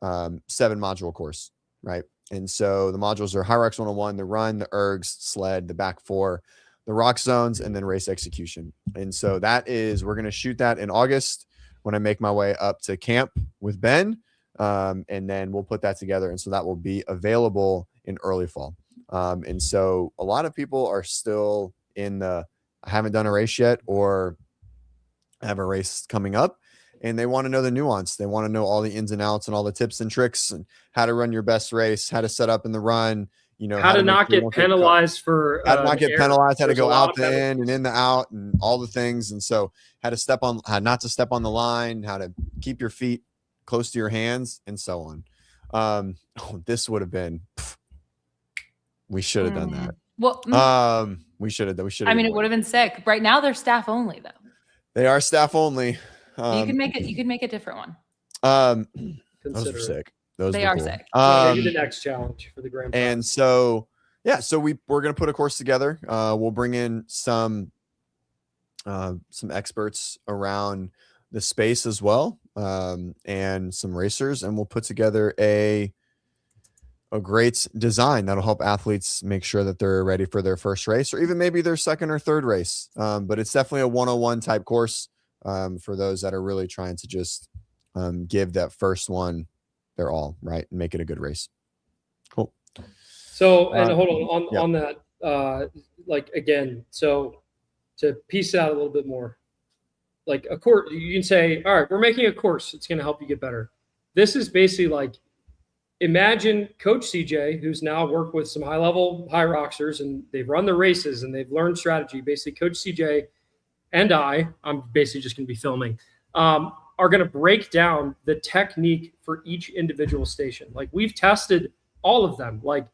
7-module course, right? And so the modules are Hyrox 101, the run, the ergs, sled, the back 4, the rock zones, and then race execution. And so we're going to shoot that in August when I make my way up to camp with Ben. And then we'll put that together. And so that will be available in early fall. And so a lot of people are still I haven't done a race yet, or have a race coming up, and they want to know the nuance. They want to know all the ins and outs and all the tips and tricks and how to run your best race, how to set up in the run, how to not get penalized for how to not get penalized, how to go out the in in and the out and all the things. And so how not to step on the line, how to keep your feet close to your hands, and so on. This would have been, we should have done that. Well, we should have. I mean, it would have been sick. Right now, they're staff only, though. They are staff only. You can make it. You could make a different one. Those are sick. They are cool. sick. Maybe the next challenge for the Grand Prix. And so, yeah, so we're going to put a course together. We'll bring in some experts around the space as well, and some racers, and we'll put together a great design that'll help athletes make sure that they're ready for their first race, or even maybe their second or third race. But it's definitely a 101 type course for those that are really trying to just give that first one their all, right, and make it a good race. Cool. So, and hold on that, like, again, so to piece it out a little bit more, like a course, you can say, all right, we're making a course. It's going to help you get better. This is basically like, imagine Coach CJ, who's now worked with some high-level Hyroxers, and they've run the races and they've learned strategy. Basically, Coach CJ and I'm basically just going to be filming, are going to break down the technique for each individual station. Like, we've tested all of them. Like,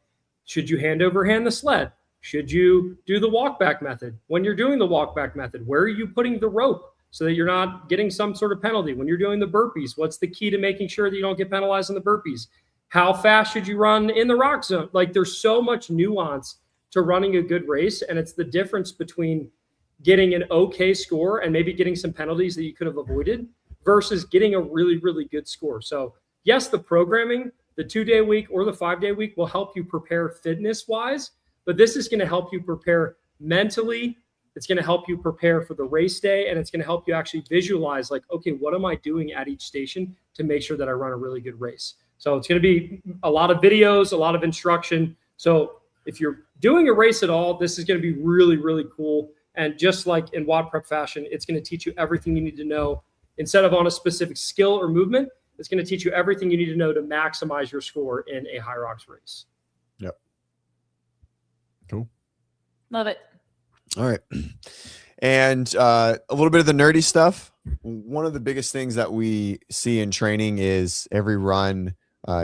should you hand over hand the sled? Should you do the walk back method? When you're doing the walk back method, where are you putting the rope so that you're not getting some sort of penalty? When you're doing the burpees, what's the key to making sure that you don't get penalized in the burpees? How fast should you run in the rock zone? Like, there's so much nuance to running a good race, and it's the difference between getting an okay score and maybe getting some penalties that you could have avoided versus getting a really, really good score. So yes, the programming, the 2-day week or the 5-day week will help you prepare fitness wise, but this is going to help you prepare mentally It's going to help you prepare for the race day, and it's going to help you actually visualize like, okay, what am I doing at each station to make sure that I run a really good race? So it's going to be a lot of videos, a lot of instruction. So if you're doing a race at all, this is going to be really, really cool. And just like in WODprep fashion, it's going to teach you everything you need to know. Instead of on a specific skill or movement, it's going to teach you everything you need to know to maximize your score in a Hyrox race. Yep. Cool. Love it. All right. And a little bit of the nerdy stuff. One of the biggest things that we see in training is every run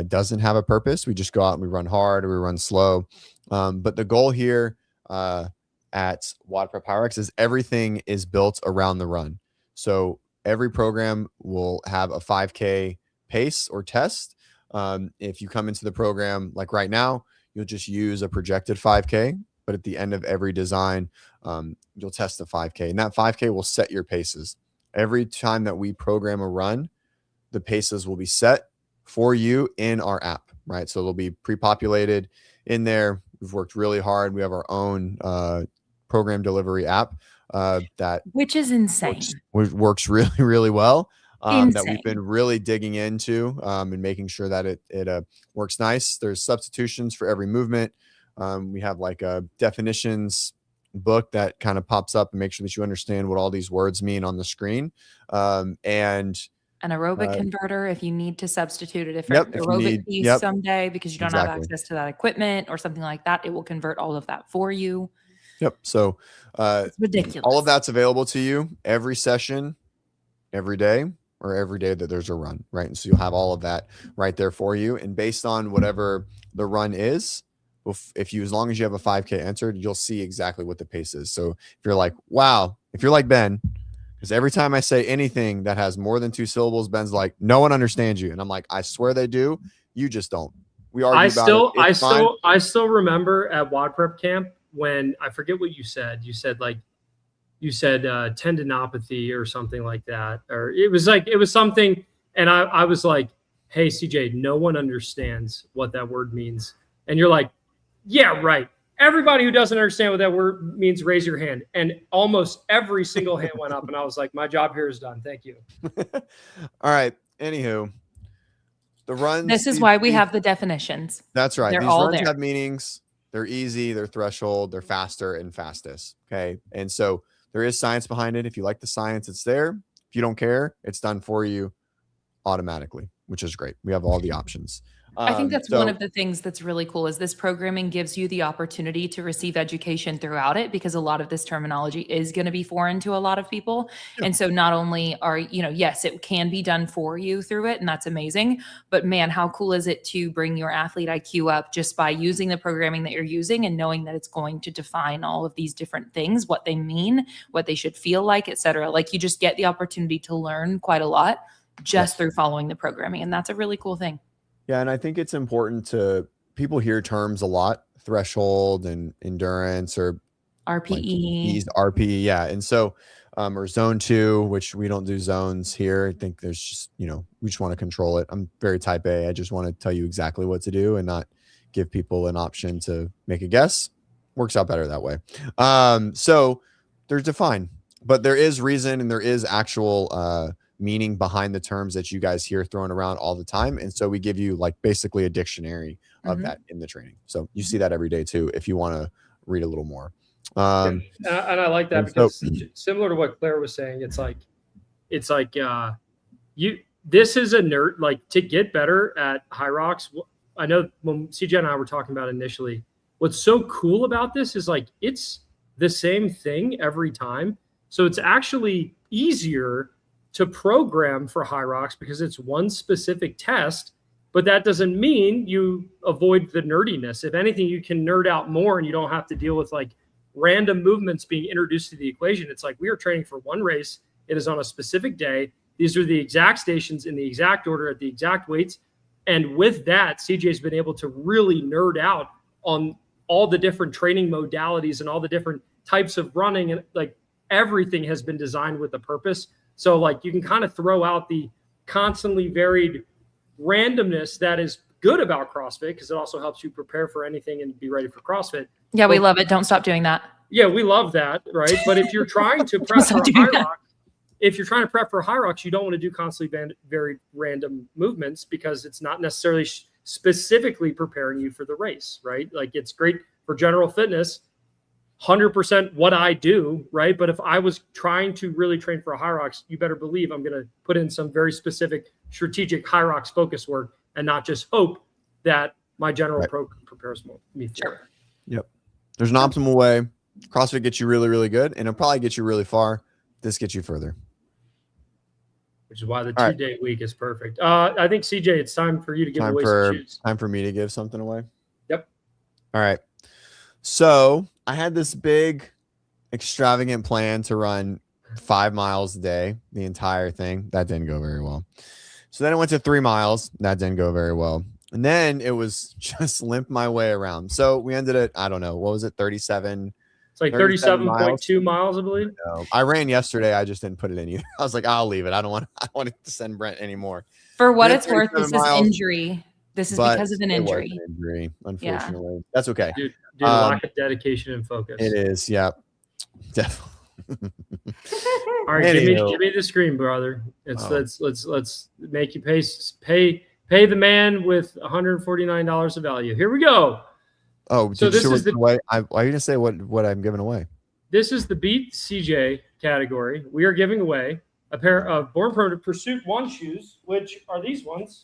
doesn't have a purpose. We just go out and we run hard or we run slow. But the goal here at WODprep Hyrox is everything is built around the run. So every program will have a 5K pace or test. If you come into the program like right now, you'll just use a projected 5K. But at the end of every design, you'll test the 5K. And that 5K will set your paces. Every time that we program a run, the paces will be set for you in our app, right? So they'll be pre-populated in there. We've worked really hard. We have our own program delivery app which is insane. Works really, really well. That we've been really digging into and making sure that it works nice. There's substitutions for every movement. We have like a definitions book that kind of pops up and makes sure that you understand what all these words mean on the screen. And an aerobic converter if you need to substitute a different aerobic piece someday because you don't have access to that equipment or something like that. It will convert all of that for you. Yep. So it's ridiculous. All of that's available to you every session, every day, or every day that there's a run, right? And so you'll have all of that right there for you. And based on whatever the run is, as long as you have a 5K entered, you'll see exactly what the pace is. So if you're like, wow, if you're like Ben, because every time I say anything that has more than 2 syllables, Ben's like, no one understands you. And I'm like, I swear they do. You just don't. We argue I still remember at WODprep camp when I forget what you said. You said tendinopathy or something like that. Or it was something. And I was like, hey, CJ, no one understands what that word means. And you're like, yeah, right. Everybody who doesn't understand what that word means, raise your hand. And almost every single hand went up. And I was like, my job here is done. Thank you. All right. Anywho, the runs. This is why we have the definitions. That's right. They're These all runs there. have meanings. They're easy. They're threshold. They're faster and fastest. Okay. And so there is science behind it. If you like the science, it's there. If you don't care, it's done for you automatically, which is great. We have all the options. I think that's one of the things that's really cool is this programming gives you the opportunity to receive education throughout it because a lot of this terminology is going to be foreign to a lot of people. Yeah. And so not only are, yes, it can be done for you through it and that's amazing, but man, how cool is it to bring your athlete IQ up just by using the programming that you're using and knowing that it's going to define all of these different things, what they mean, what they should feel like, et cetera. Like you just get the opportunity to learn quite a lot just through following the programming. And that's a really cool thing. Yeah, and I think it's important people hear terms a lot, threshold and endurance or RPE. RPE, yeah. And so, or zone 2, which we don't do zones here. I think there's just, we just want to control it. I'm very type A. I just want to tell you exactly what to do and not give people an option to make a guess. Works out better that way. So they're defined, but there is reason and there is actual meaning behind the terms that you guys hear thrown around all the time. And so we give you like basically a dictionary of that in the training. So you see that every day too, if you want to read a little more. And I like that because similar to what Claire was saying, it's like this is a nerd, like to get better at Hyrox. I know when CJ and I were talking about initially, what's so cool about this is like, it's the same thing every time. So it's actually easier to program for Hyrox because it's one specific test, but that doesn't mean you avoid the nerdiness. If anything, you can nerd out more and you don't have to deal with like random movements being introduced to the equation. It's like we are training for one race. It is on a specific day. These are the exact stations in the exact order at the exact weights. And with that, CJ's been able to really nerd out on all the different training modalities and all the different types of running. And like everything has been designed with a purpose. So like you can kind of throw out the constantly varied randomness that is good about CrossFit because it also helps you prepare for anything and be ready for CrossFit. Yeah, we love it. Don't stop doing that. Yeah, we love that, right? But if you're trying to prep for a do high that. rock, if you're trying to prep for Hyrox, you don't want to do constantly very random movements because it's not necessarily specifically preparing you for the race, right? Like it's great for general fitness, 100% what I do, right? But if I was trying to really train for a Hyrox, you better believe I'm going to put in some very specific strategic Hyrox focus work and not just hope that my general pro prepares me for it. Yep. There's an optimal way. CrossFit gets you really, really good, and it'll probably get you really far. This gets you further. Which is why the 2-day week is perfect. I think CJ, it's time for you to give away some shoes. Time for me to give something away. Yep. All right. So I had this big, extravagant plan to run 5 miles a day, the entire thing. That didn't go very well. So then I went to 3 miles. That didn't go very well. And then it was just limp my way around. So we ended at, I don't know, what was it? 37. It's like 37.2 miles, I believe. I ran yesterday. I just didn't put it in either. I was like, I'll leave it. I don't want to send Brent anymore. For what it's worth, this is injury. This is because of an injury. Unfortunately. Yeah. That's okay. Dude, lack of dedication and focus. It is. Yeah. Definitely. All right, give me the screen, brother. Let's make you pay the man with $149 of value. Here we go. Oh, so this is the way. Why are you gonna say what I'm giving away? This is the Beat CJ category. We are giving away a pair of Born Primitive Pursuit 1 shoes, which are these ones.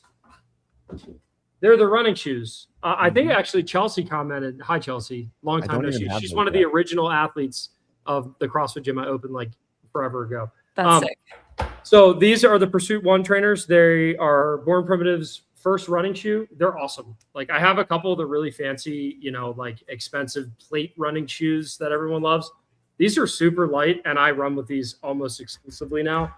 They're the running shoes. I think actually Chelsea commented. Hi, Chelsea. Long time no see. She's one of the original athletes of the CrossFit gym I opened like forever ago. That's sick. So these are the Pursuit 1 trainers. They are Born Primitive's first running shoe. They're awesome. Like I have a couple of the really fancy, like expensive plate running shoes that everyone loves. These are super light, and I run with these almost exclusively now.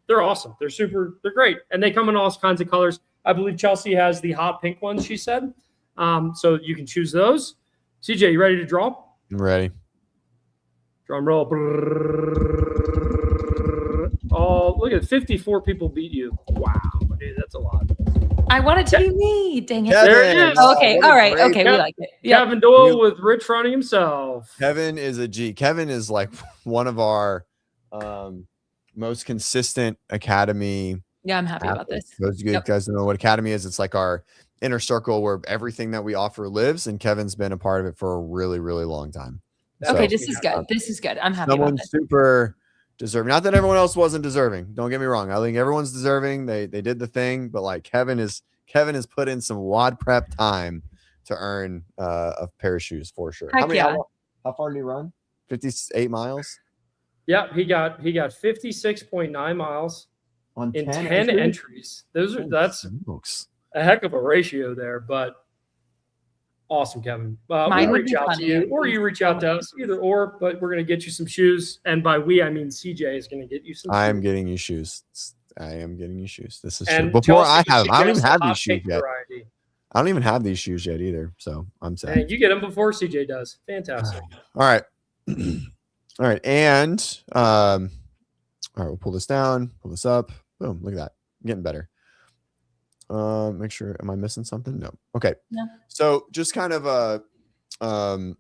They're awesome. They're great. And they come in all kinds of colors. I believe Chelsea has the hot pink ones, she said. So you can choose those. CJ, you ready to draw? I'm ready. Drum roll. Oh, look at 54 people beat you. Wow, dude, that's a lot. I want it to be me. Dang it. There it is. Oh, okay. All right. Okay. We like it. Yep. Kevin Doyle with Rich running himself. Kevin is a G. Kevin is like one of our most consistent academy. Yeah, I'm happy about this. Those you guys don't know what academy is. It's like our inner circle where everything that we offer lives, and Kevin's been a part of it for a really, really long time. Okay, this is good. This is good. I'm happy about this. Super deserving. Not that everyone else wasn't deserving. Don't get me wrong. I think everyone's deserving. They did the thing, but like Kevin has put in some WODprep time to earn a pair of shoes for sure. How far did he run? 58 miles. Yeah, he got 56.9 miles on 10 entries. That's a heck of a ratio there, but awesome, Kevin. We'll reach out to you, or you reach out to us, either or. But we're gonna get you some shoes, and by we I mean CJ is gonna get you some. I am getting you shoes. I am getting you shoes. This is true. Before I don't even have these shoes yet. I don't even have these shoes yet either. So I'm sad. And you get them before CJ does. Fantastic. All right. All right. And all right, we'll pull this down, pull this up. Boom. Look at that. I'm getting better. Make sure, am I missing something? No. Okay. No. So just kind of an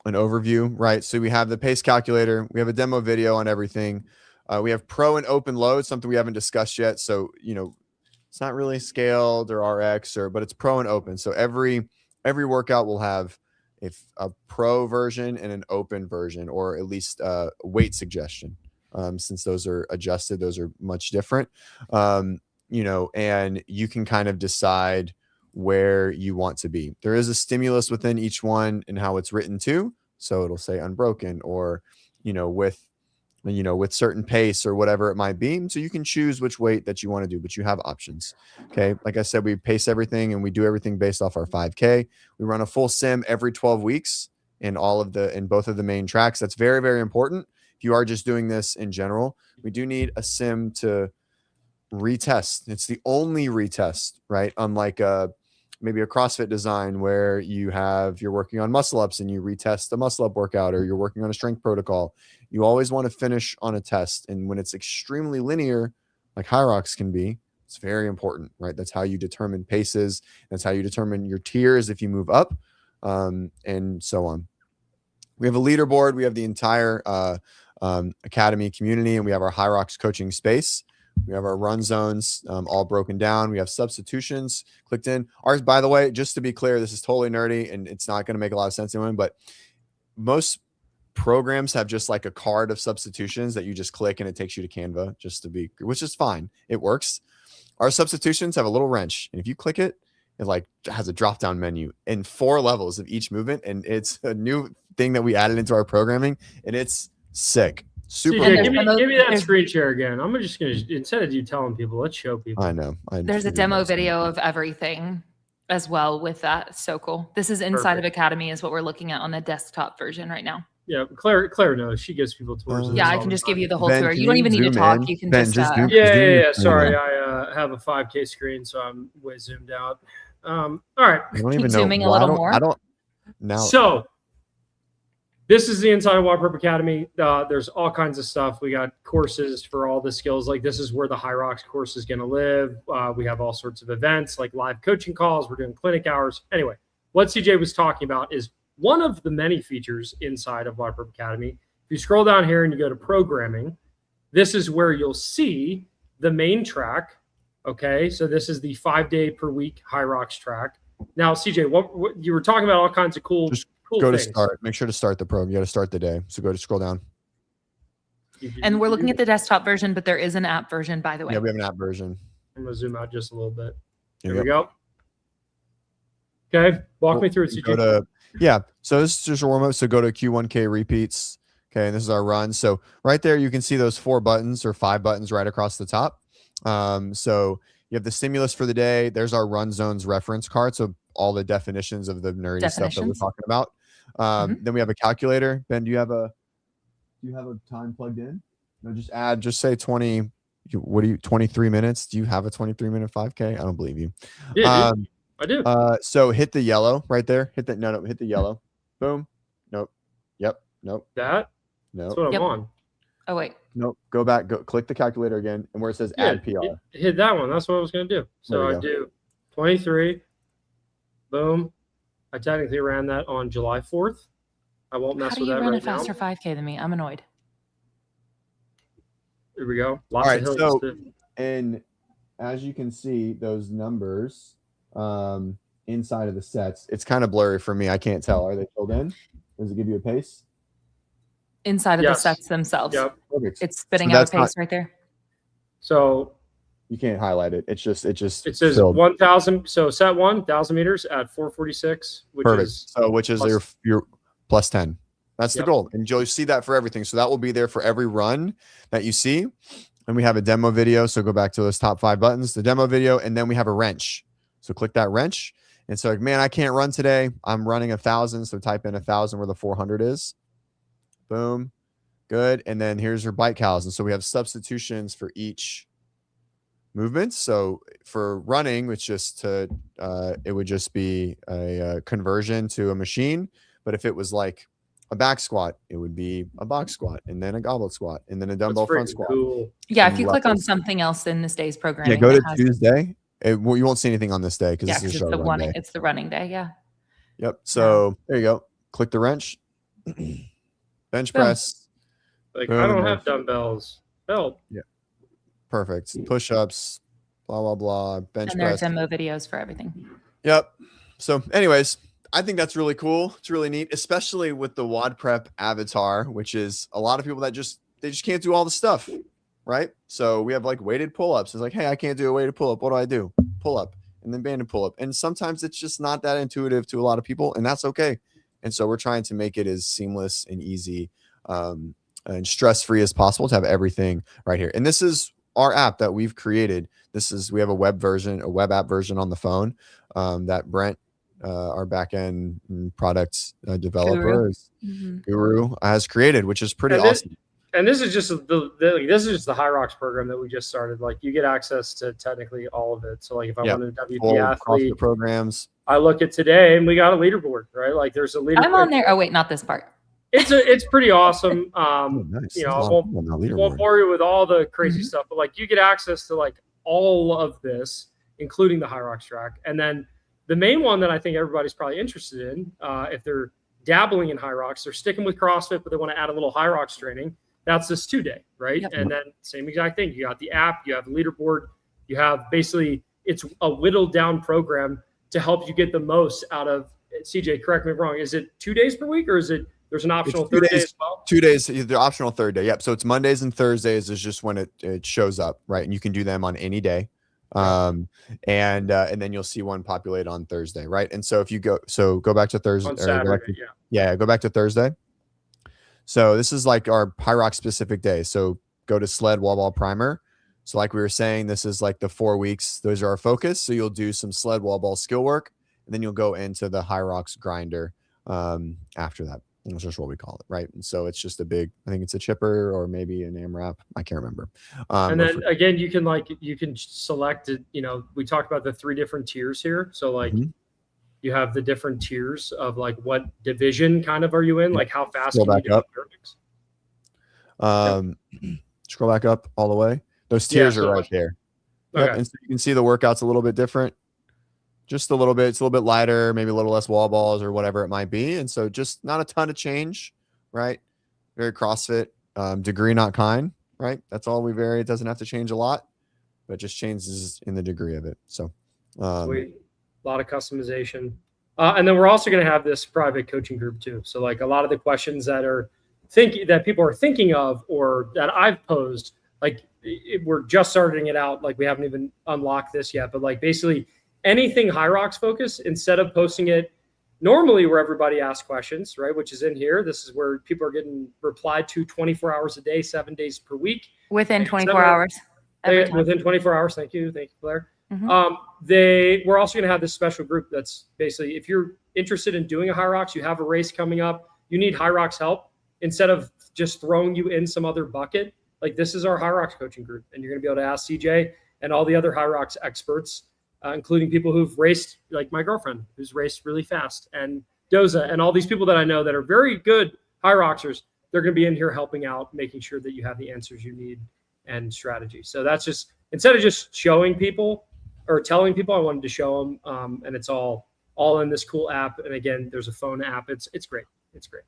overview, right? So we have the pace calculator. We have a demo video on everything. We have pro and open load, something we haven't discussed yet. So, it's not really scaled or RX but it's pro and open. So every workout will have a pro version and an open version, or at least a weight suggestion. Since those are adjusted, those are much different. And you can kind of decide where you want to be. There is a stimulus within each one and how it's written too. So it'll say unbroken, or, with certain pace or whatever it might be. So you can choose which weight that you want to do, but you have options. Okay. Like I said, we pace everything and we do everything based off our 5K. We run a full sim every 12 weeks in both of the main tracks. That's very, very important. If you are just doing this in general, we do need a sim to retest. It's the only retest, right? Unlike maybe a CrossFit design where you're working on muscle ups and you retest the muscle up workout, or you're working on a strength protocol. You always want to finish on a test. And when it's extremely linear, like Hyrox can be, it's very important, right? That's how you determine paces. That's how you determine your tiers if you move up, and so on. We have a leaderboard. We have the entire academy community, and we have our Hyrox coaching space. We have our run zones all broken down. We have substitutions clicked in. Ours, by the way, just to be clear, this is totally nerdy and it's not going to make a lot of sense to anyone, but most programs have just like a card of substitutions that you just click and it takes you to Canva, which is fine. It works. Our substitutions have a little wrench, and if you click it, it like has a drop down menu and 4 levels of each movement, and it's a new thing that we added into our programming, and it's sick. Super. CJ, cool. give me that screen share again. I'm just gonna, instead of you telling people, let's show people. I know. There's a demo video of everything as well with that. So cool. This is inside of Academy is what we're looking at on the desktop version right now. Yeah, Claire knows. She gives people tours. Yeah, I can just give you the whole tour. You don't even need to talk. You can just yeah. Sorry, I have a 5K screen, so I'm way zoomed out. All right. I don't even know. Zooming a little more. I don't now. So this is the inside of WODprep Academy. There's all kinds of stuff. We got courses for all the skills. Like this is where the Hyrox course is going to live. We have all sorts of events like live coaching calls. We're doing clinic hours. Anyway, what CJ was talking about is one of the many features inside of WODprep Academy. If you scroll down here and you go to programming, this is where you'll see the main track. Okay, so this is the 5-day per week Hyrox track. Now, CJ, what you were talking about all kinds of cool go things. To start. Make sure to start the program. You got to start the day. So go to scroll down. And we're looking at the desktop version, but there is an app version, by the way. Yeah, we have an app version. I'm gonna zoom out just a little bit. Here we go. Okay, walk me through it, CJ. So this is just a warm up. So go to Q1K repeats. Okay, and this is our run. So right there, you can see those 4 buttons or 5 buttons right across the top. So you have the stimulus for the day. There's our run zones reference card. So all the definitions of the nerdy stuff that we're talking about. Then we have a calculator. Ben, do you have a time plugged in? No, just say 20. 23 minutes? Do you have a 23-minute 5K? I don't believe you. Yeah, I do. So hit the yellow right there. Hit the hit the yellow. Boom. Nope. Yep. Nope. That? Nope. That's what I'm on. Oh, wait. Nope. Go back. Go click the calculator again, and where it says add PR. Hit that one. That's what I was going to do. So I do 23. Boom. I technically ran that on July 4th. I won't mess with that right now. How do you run a faster 5K than me? I'm annoyed. Here we go. Lots of hills. So, and as you can see, those numbers inside of the sets, it's kind of blurry for me. I can't tell. Are they filled in? Does it give you a pace? Inside of the sets themselves. Yep. Perfect. It's spitting out a pace right there. So you can't highlight it. It says filled. 1,000. So set 1,000 meters at 446, which is your plus 10. That's the goal. And you'll see that for everything. So that will be there for every run that you see. And we have a demo video. So go back to those top 5 buttons, the demo video, and then we have a wrench. So click that wrench. And so, man, I can't run today. I'm running 1,000. So type in 1,000 where the 400 is. Boom. Good. And then here's your bike cows. And so we have substitutions for each movement. So for running, it's just it would just be a conversion to a machine. But if it was like a back squat, it would be a box squat, and then a goblet squat, and then a dumbbell front squat. Cool. Yeah, if you click on something else in this day's programming. Yeah, go to Tuesday. You won't see anything on this day because this is the running. It's the running day. Yeah. Yep. So there you go. Click the wrench. Bench press. Like boom. I don't have dumbbells. Help. Yeah. Perfect. Push-ups. Blah blah blah. Bench and press. And there's demo videos for everything. Yep. So, anyways, I think that's really cool. It's really neat, especially with the WODprep avatar, which is a lot of people that they just can't do all the stuff, right? So we have like weighted pull-ups. It's like, hey, I can't do a weighted pull-up. What do I do? Pull up and then banded pull-up. And sometimes it's just not that intuitive to a lot of people, and that's okay. And so we're trying to make it as seamless and easy and stress-free as possible to have everything right here. And this is our app that we've created. We have a web app version on the phone that Brent, our back-end product developer, Guru has created, which is pretty awesome. And this is just the Hyrox program that we just started. Like you get access to technically all of it. So like if I wanted a WP athlete programs, I look at today and we got a leaderboard, right? Like there's a leaderboard. I'm on there. Oh wait, not this part. It's pretty awesome. Nice. You know, I won't bore you with all the crazy stuff, but like you get access to like all of this, including the Hyrox track. And then the main one that I think everybody's probably interested in, if they're dabbling in Hyrox, they're sticking with CrossFit, but they want to add a little Hyrox training. That's this 2-day, right? Yep. And then same exact thing. You got the app, you have the leaderboard, you have basically it's a whittled down program to help you get the most out of CJ. Correct me if I'm wrong. Is it 2 days per week or is it there's an optional third day as well? 2 days, the optional third day. Yep. So it's Mondays and Thursdays is just when it shows up, right? And you can do them on any day. And then you'll see one populate on Thursday, right? And so if you go back to Thursday, On Saturday, go back to Thursday. So this is like our Hyrox specific day. So go to sled wall ball primer. So like we were saying, this is like the 4 weeks. Those are our focus. So you'll do some sled wall ball skill work, and then you'll go into the Hyrox grinder after that. That's just what we call it, right? And so it's just I think it's a chipper or maybe an AMRAP. I can't remember. And then again, you can select it. We talked about the 3 different tiers here. So like you have the different tiers of like what division kind of are you in? Like how fast Scroll can you back up. Scroll back up all the way. Those tiers are right there. Okay. Yep. And so you can see the workout's a little bit different. Just a little bit. It's a little bit lighter, maybe a little less wall balls or whatever it might be. And so just not a ton of change, right? Very CrossFit, degree, not kind, right? That's all we vary. It doesn't have to change a lot, but it just changes in the degree of it. So sweet. A lot of customization. And then we're also going to have this private coaching group too. So like a lot of the questions that people are thinking of or that I've posed, like we're just starting it out. Like we haven't even unlocked this yet, but like basically anything Hyrox focused, instead of posting it normally where everybody asks questions, right? Which is in here. This is where people are getting replied to 24 hours a day, 7 days per week. Within 24 hours. Within 24 hours. Thank you, Claire. We're also going to have this special group that's basically, if you're interested in doing a Hyrox, you have a race coming up, you need Hyrox help, instead of just throwing you in some other bucket, like this is our Hyrox coaching group. And you're going to be able to ask CJ and all the other Hyrox experts, including people who've raced, like my girlfriend, who's raced really fast, and Doza, and all these people that I know that are very good Hyroxers. They're going to be in here helping out, making sure that you have the answers you need and strategy. So that's just, instead of just showing people or telling people, I wanted to show them, and it's all in this cool app. And again, there's a phone app. It's great. It's great.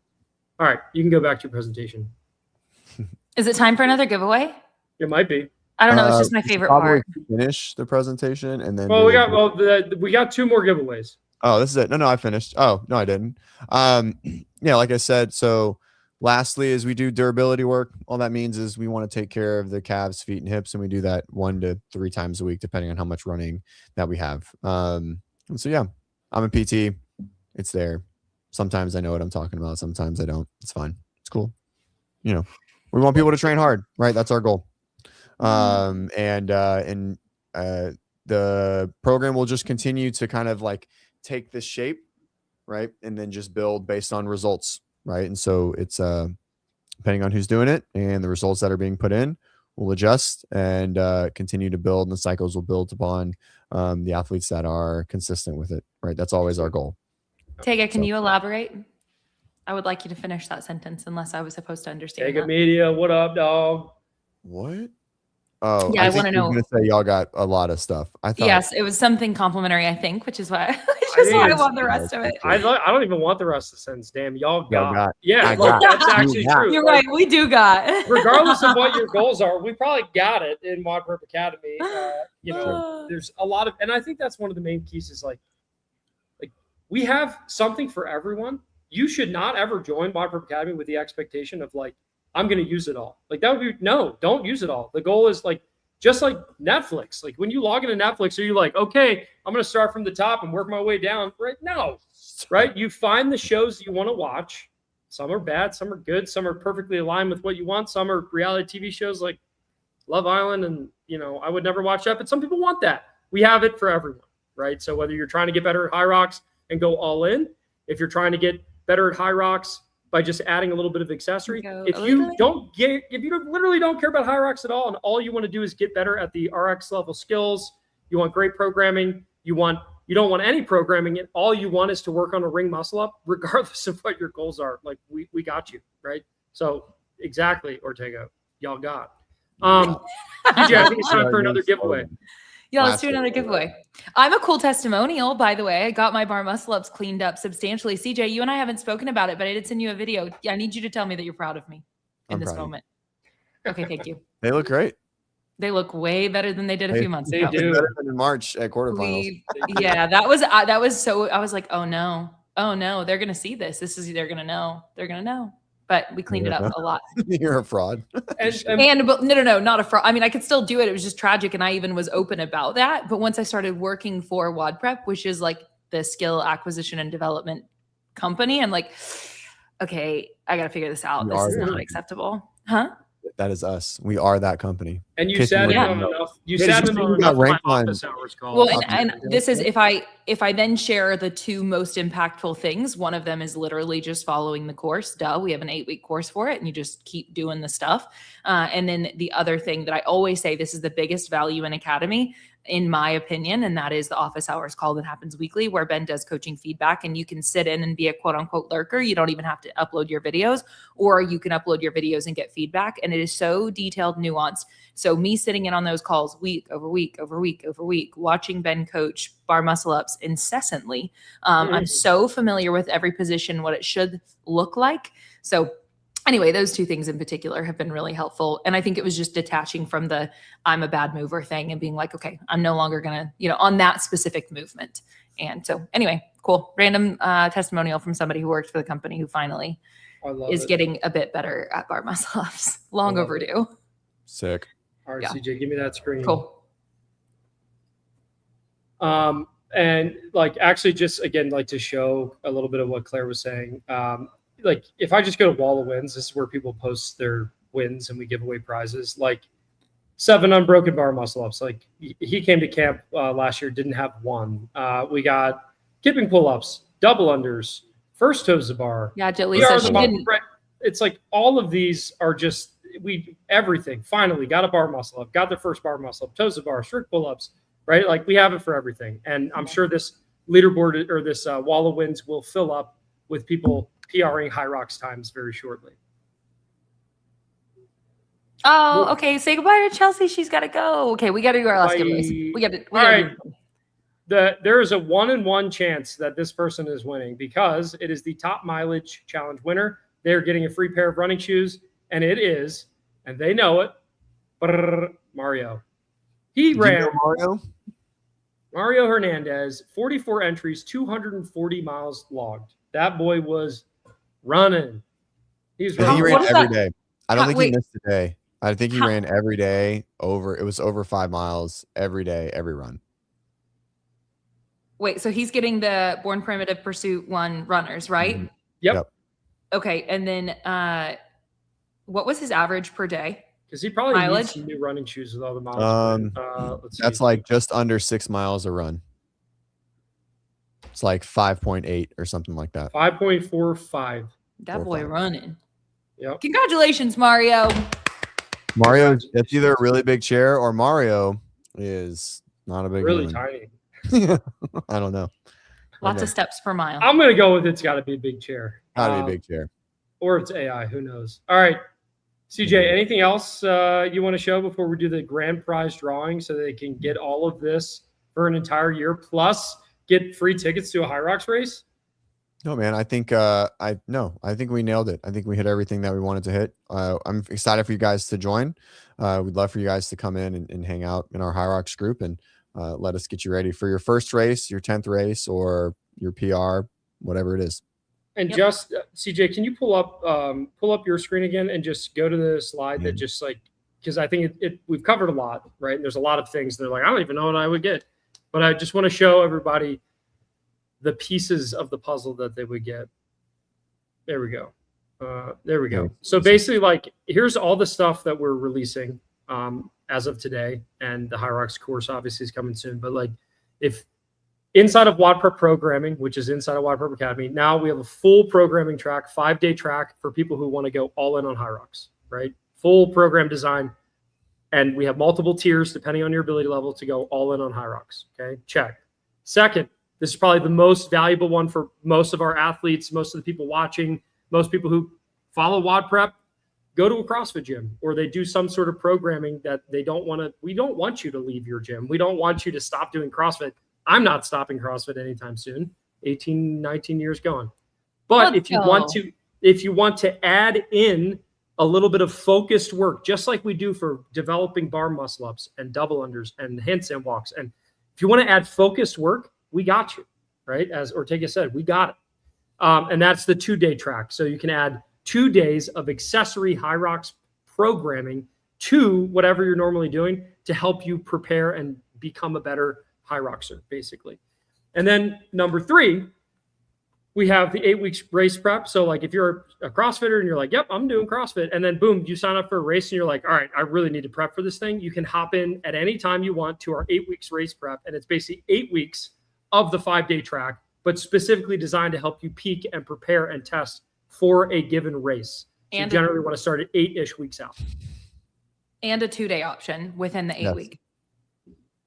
All right, you can go back to your presentation. Is it time for another giveaway? It might be. I don't know. It's just my favorite part. Finish the presentation and then. Well, we got 2 more giveaways. Oh, this is it. No, I finished. Oh, no, I didn't. Yeah, like I said. So lastly, as we do durability work, all that means is we want to take care of the calves, feet, and hips, and we do that 1 to 3 times a week, depending on how much running that we have. And so, yeah, I'm a PT. It's there. Sometimes I know what I'm talking about. Sometimes I don't. It's fine. It's cool. We want people to train hard, right? That's our goal. The program will just continue to kind of like take this shape, right? And then just build based on results, right? And so it's depending on who's doing it and the results that are being put in, we'll adjust and continue to build, and the cycles will build upon the athletes that are consistent with it, right? That's always our goal. Tega, can you elaborate? I would like you to finish that sentence unless I was supposed to understand. Tega Media, what up, dog? What? Oh, yeah, I want to know. I was going to say y'all got a lot of stuff. I thought. Yes, it was something complimentary, I think, which is why I want the rest of it. I don't even want the rest of the sentence. Damn, y'all got. Yeah, that's actually true. You're right. We do got. Regardless of what your goals are, we probably got it in WODprep Academy. There's a lot of, and I think that's one of the main keys is like we have something for everyone. You should not ever join WODprep Academy with the expectation of like, I'm going to use it all. Like that would be, no, don't use it all. The goal is like, just like Netflix, like when you log into Netflix, are you like, okay, I'm going to start from the top and work my way down, right? No, right? You find the shows you want to watch. Some are bad, some are good, some are perfectly aligned with what you want. Some are reality TV shows like Love Island, and I would never watch that, but some people want that. We have it for everyone, right? So whether you're trying to get better at Hyrox and go all in, if you're trying to get better at Hyrox by just adding a little bit of accessory, if you literally don't care about Hyrox at all, and all you want to do is get better at the RX level skills, you want great programming, you don't want any programming, and all you want is to work on a ring muscle up, regardless of what your goals are. Like we got you, right? So exactly, Ortega, y'all got. DJ, I think it's time for another giveaway. Yeah, let's Last do another giveaway. giveaway. I'm a cool testimonial, by the way. I got my bar muscle ups cleaned up substantially. CJ, you and I haven't spoken about it, but I did send you a video. Yeah, I need you to tell me that you're proud of me in I'm this proud of you. moment. Okay, thank you. They look great. They look way better than they did a few months They ago. do. Better than in March at quarterfinals. Yeah, that was so. I was like, oh no, they're gonna see this. They're gonna know. But we cleaned it up a lot. You're a fraud. But no, not a fraud. I mean, I could still do it. It was just tragic, and I even was open about that. But once I started working for WODprep, which is like the skill acquisition and development company, I'm like, okay, I got to figure this out. We This are is the not company. acceptable, huh? That is us. We are that company. And you Kiss sat me in with on it. enough. You Yeah, sat you in on got enough of my ranked on- office hours calls. Well, and this is if I then share the two most impactful things. One of them is literally just following the course. Duh, we have an 8-week course for it, and you just keep doing the stuff. And then the other thing that I always say, this is the biggest value in Academy, in my opinion, and that is the office hours call that happens weekly, where Ben does coaching feedback, and you can sit in and be a quote unquote lurker. You don't even have to upload your videos, or you can upload your videos and get feedback. And it is so detailed, nuanced. So me sitting in on those calls week over week over week over week, watching Ben coach bar muscle ups incessantly. I'm so familiar with every position, what it should look like. So anyway, those two things in particular have been really helpful. And I think it was just detaching from the I'm a bad mover thing and being like, okay, I'm no longer going to, on that specific movement. And so anyway, cool. Random testimonial from somebody who worked for the company who finally is getting a bit better at bar muscle ups. Long overdue. Sick. All right, Yeah. CJ, give me that screen. Cool. And like actually just again, like to show a little bit of what Claire was saying. Like if I just go to Wall of Wins, this is where people post their wins and we give away prizes. Like 7 unbroken bar muscle ups. Like he came to camp last year, didn't have one. We got kipping pull ups, double unders, first toes to bar. Yeah, Jilly said she didn't. It's like all of these are just everything. Finally got a bar muscle up, got the first bar muscle up, toes to bar, strict pull ups. Right, like we have it for everything, and I'm sure this leaderboard or this Wall of Wins will fill up with people PRing Hyrox times very shortly. Oh, okay. Say goodbye to Chelsea. She's got to go. Okay, we got to do our last giveaways. We got to. All right. There is a 1-in-1 chance that this person is winning because it is the top mileage challenge winner. They're getting a free pair of running shoes, and it is, and they know it. Mario. He ran Mario Hernandez, 44 entries, 240 miles logged. That boy was running. He ran every day. I don't think he missed a day. I think he ran every day it was over 5 miles every day, every run. Wait, so he's getting the Born Primitive Pursuit 1 runners, right? Mm-hmm. Yep. Okay, and then what was his average per day? Because he probably needs some new running shoes with all the miles. That's like just under 6 miles a run. It's like 5.8 or something like that. 5.45. That boy running. Yep. Congratulations, Mario. Mario, it's either a really big chair or Mario is not a big really one. tiny. I don't know. Lots of steps per mile. I'm going to go with it's got to be a big chair. Gotta be a big chair. Or it's AI. Who knows? All right. CJ, anything else you want to show before we do the grand prize drawing so they can get all of this for an entire year plus get free tickets to a Hyrox race? No, man. I think I think we nailed it. I think we hit everything that we wanted to hit. I'm excited for you guys to join. We'd love for you guys to come in and hang out in our Hyrox group and let us get you ready for your first race, your 10th race, or your PR, whatever it is. And just CJ, can you pull up your screen again and just go to the slide that just like, because I think we've covered a lot, right? And there's a lot of things that are like, I don't even know what I would get, but I just want to show everybody the pieces of the puzzle that they would get. There we go. There we go. So basically, like, here's all the stuff that we're releasing as of today, and the Hyrox course obviously is coming soon. But like, if inside of WODprep programming, which is inside of WODprep Academy, now we have a full programming track, 5-day track for people who want to go all in on Hyrox, right? Full program design. And we have multiple tiers depending on your ability level to go all in on Hyrox. Okay, check. Second, this is probably the most valuable one for most of our athletes, most of the people watching, most people who follow WODprep. go to a CrossFit gym, or they do some sort of programming that we don't want you to leave your gym. We don't want you to stop doing CrossFit. I'm not stopping CrossFit anytime soon. 18, 19 years gone. But if you want to add in a little bit of focused work, just like we do for developing bar muscle ups and double unders and handstand walks, and if you want to add focused work, we got you, right? As Ortega said, we got it. And that's the 2-day track. So you can add 2 days of accessory Hyrox programming to whatever you're normally doing to help you prepare and become a better Hyroxer, basically. And then number 3, we have the 8 weeks race prep. So like if you're a CrossFitter and you're like, yep, I'm doing CrossFit, and then boom, you sign up for a race and you're like, all right, I really need to prep for this thing. You can hop in at any time you want to our 8 weeks race prep. And it's basically 8 weeks of the 5-day track, but specifically designed to help you peak and prepare and test for a given race. So and you generally want to start at 8-ish weeks out. And a 2-day option within the 8 week.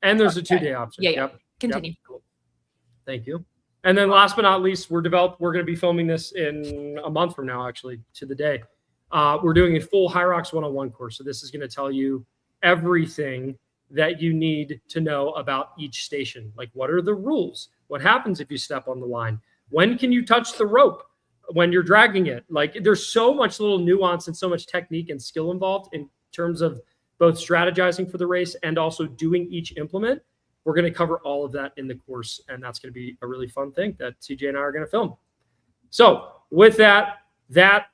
And there's a 2-day option. Yeah. Yep. Continue. Yep. Cool. Thank you. And then last but not least, we're going to be filming this in a month from now, actually, to the day. We're doing a full Hyrox 101 course. So this is going to tell you everything that you need to know about each station. Like, what are the rules? What happens if you step on the line? When can you touch the rope when you're dragging it? Like, there's so much little nuance and so much technique and skill involved in terms of both strategizing for the race and also doing each implement. We're going to cover all of that in the course, and that's going to be a really fun thing that CJ and I are going to film. So with that, that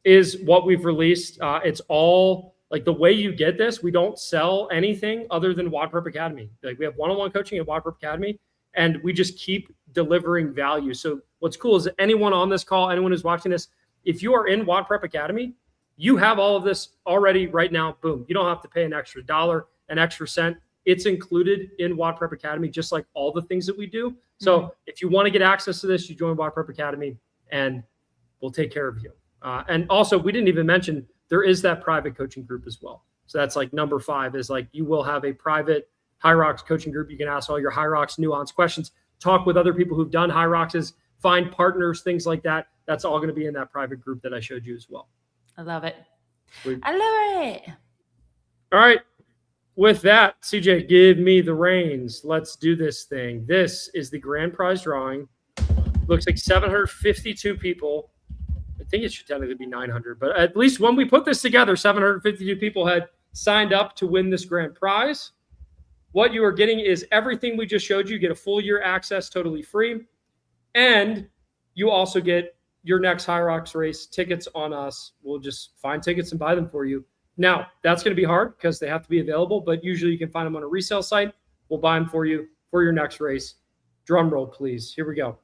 is what we've released. It's all like the way you get this. We don't sell anything other than WODprep Academy. Like, we have one-on-one coaching at WODprep Academy, and we just keep delivering value. So what's cool is anyone on this call, anyone who's watching this, if you are in WODprep Academy, you have all of this already right now. Boom. You don't have to pay an extra $1, an extra cent. It's included in WODprep Academy, just like all the things that we do. So if you want to get access to this, you join WODprep Academy and we'll take care of you. And also, we didn't even mention there is that private coaching group as well. So that's like number 5 is like, you will have a private Hyrox coaching group. You can ask all your Hyrox nuanced questions, talk with other people who've done Hyroxes, find partners, things like that. That's all going to be in that private group that I showed you as well. I love it. I love it. All right. With that, CJ, give me the reins. Let's do this thing. This is the grand prize drawing. Looks like 752 people. I think it should technically be 900, but at least when we put this together, 752 people had signed up to win this grand prize. What you are getting is everything we just showed you. You get a full year access totally free. And you also get your next Hyrox race tickets on us. We'll just find tickets and buy them for you. Now, that's going to be hard because they have to be available, but usually you can find them on a resale site. We'll buy them for you for your next race. Drum roll, please. Here we go.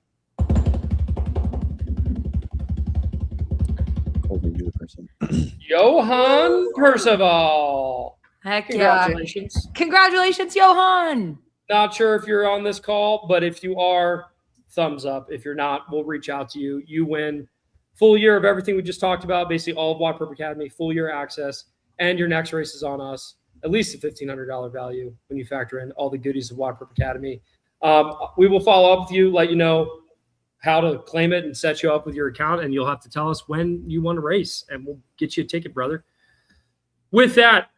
Johan Percival. Heck Congratulations. Yeah. Congratulations, Johan. Not sure if you're on this call, but if you are, thumbs up. If you're not, we'll reach out to you. You win full year of everything we just talked about, basically all of WODprep Academy, full year access, and your next race is on us. At least a $1,500 value when you factor in all the goodies of WODprep Academy. We will follow up with you, let you know how to claim it and set you up with your account, and you'll have to tell us when you want to race, and we'll get you a ticket, brother. With that,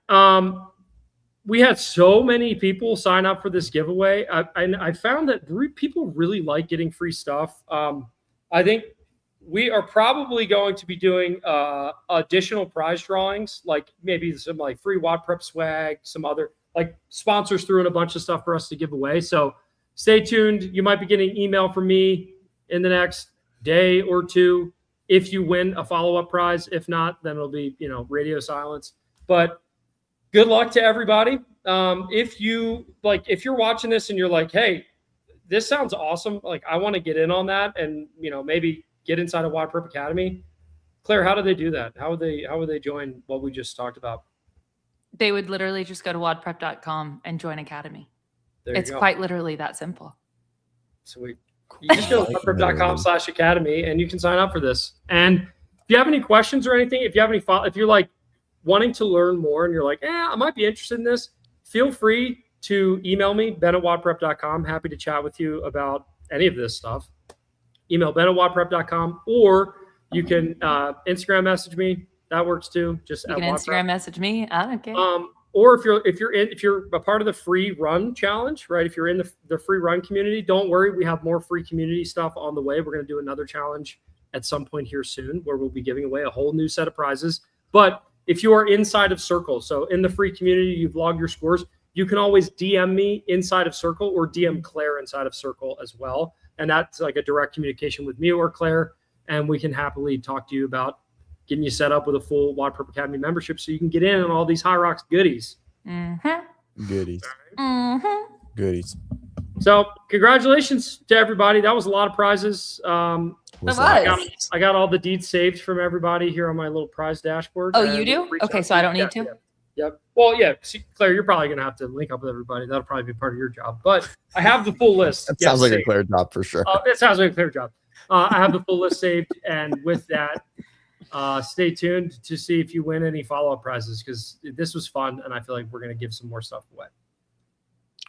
we had so many people sign up for this giveaway. I found that people really like getting free stuff. I think we are probably going to be doing additional prize drawings, like maybe some like free WODprep swag, some other like sponsors threw in a bunch of stuff for us to give away. So stay tuned. You might be getting an email from me in the next day or two if you win a follow-up prize. If not, then it'll be, radio silence. But good luck to everybody. If you're watching this and you're like, hey, this sounds awesome. Like, I want to get in on that and, maybe get inside of WODprep Academy. Claire, how do they do that? How would they join what we just talked about? They would literally just go to WODprep.com and join Academy. It's go. Quite literally that simple. Sweet. You just go to WODprep.com/academy and you can sign up for this. And if you have any questions or anything, if you're like wanting to learn more and you're like, I might be interested in this, feel free to email me, ben@wodprep.com. Happy to chat with you about any of this stuff. Email ben@wodprep.com, or you can Instagram message me, That works too. Just You at can WODprep. Instagram message me. Okay. Or if you're a part of the free run challenge, right? If you're in the free run community, don't worry. We have more free community stuff on the way. We're going to do another challenge at some point here soon where we'll be giving away a whole new set of prizes. But if you are inside of Circle, so in the free community, you've logged your scores, you can always DM me inside of Circle or DM Claire inside of Circle as well. And that's like a direct communication with me or Claire. And we can happily talk to you about getting you set up with a full WODprep Academy membership so you can get in on all these Hyrox goodies. Goodies. Goodies. So congratulations to everybody. That was a lot of prizes. I got all the deeds saved from everybody here on my little prize dashboard. Oh, you do? Okay, so I don't need to? Yep. Well, yeah, see, Claire, you're probably going to have to link up with everybody. That'll probably be part of your job. But I have the full list. That sounds like a Claire job for sure. It sounds like a Claire job. I have the full list saved. And with that, stay tuned to see if you win any follow-up prizes because this was fun. And I feel like we're going to give some more stuff away.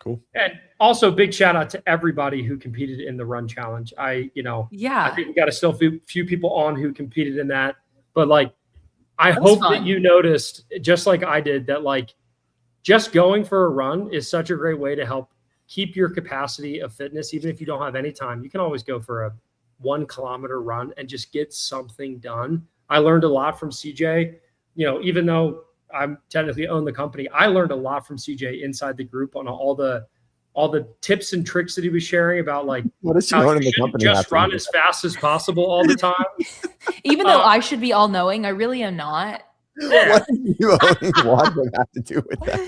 Cool. And also big shout out to everybody who competed in the run challenge. I think we got a still few people on who competed in that, but like, I hope that you noticed just like I did that, like just going for a run is such a great way to help keep your capacity of fitness. Even if you don't have any time, you can always go for a 1 kilometer run and just get something done. I learned a lot from CJ, even though I'm technically own the company. I learned a lot from CJ inside the group on all the tips and tricks that he was sharing about like what is he owning the company? Just run as fast as possible all the time. Even though I should be all knowing, I really am not. Yeah. What do you owning WODprep have to do with that?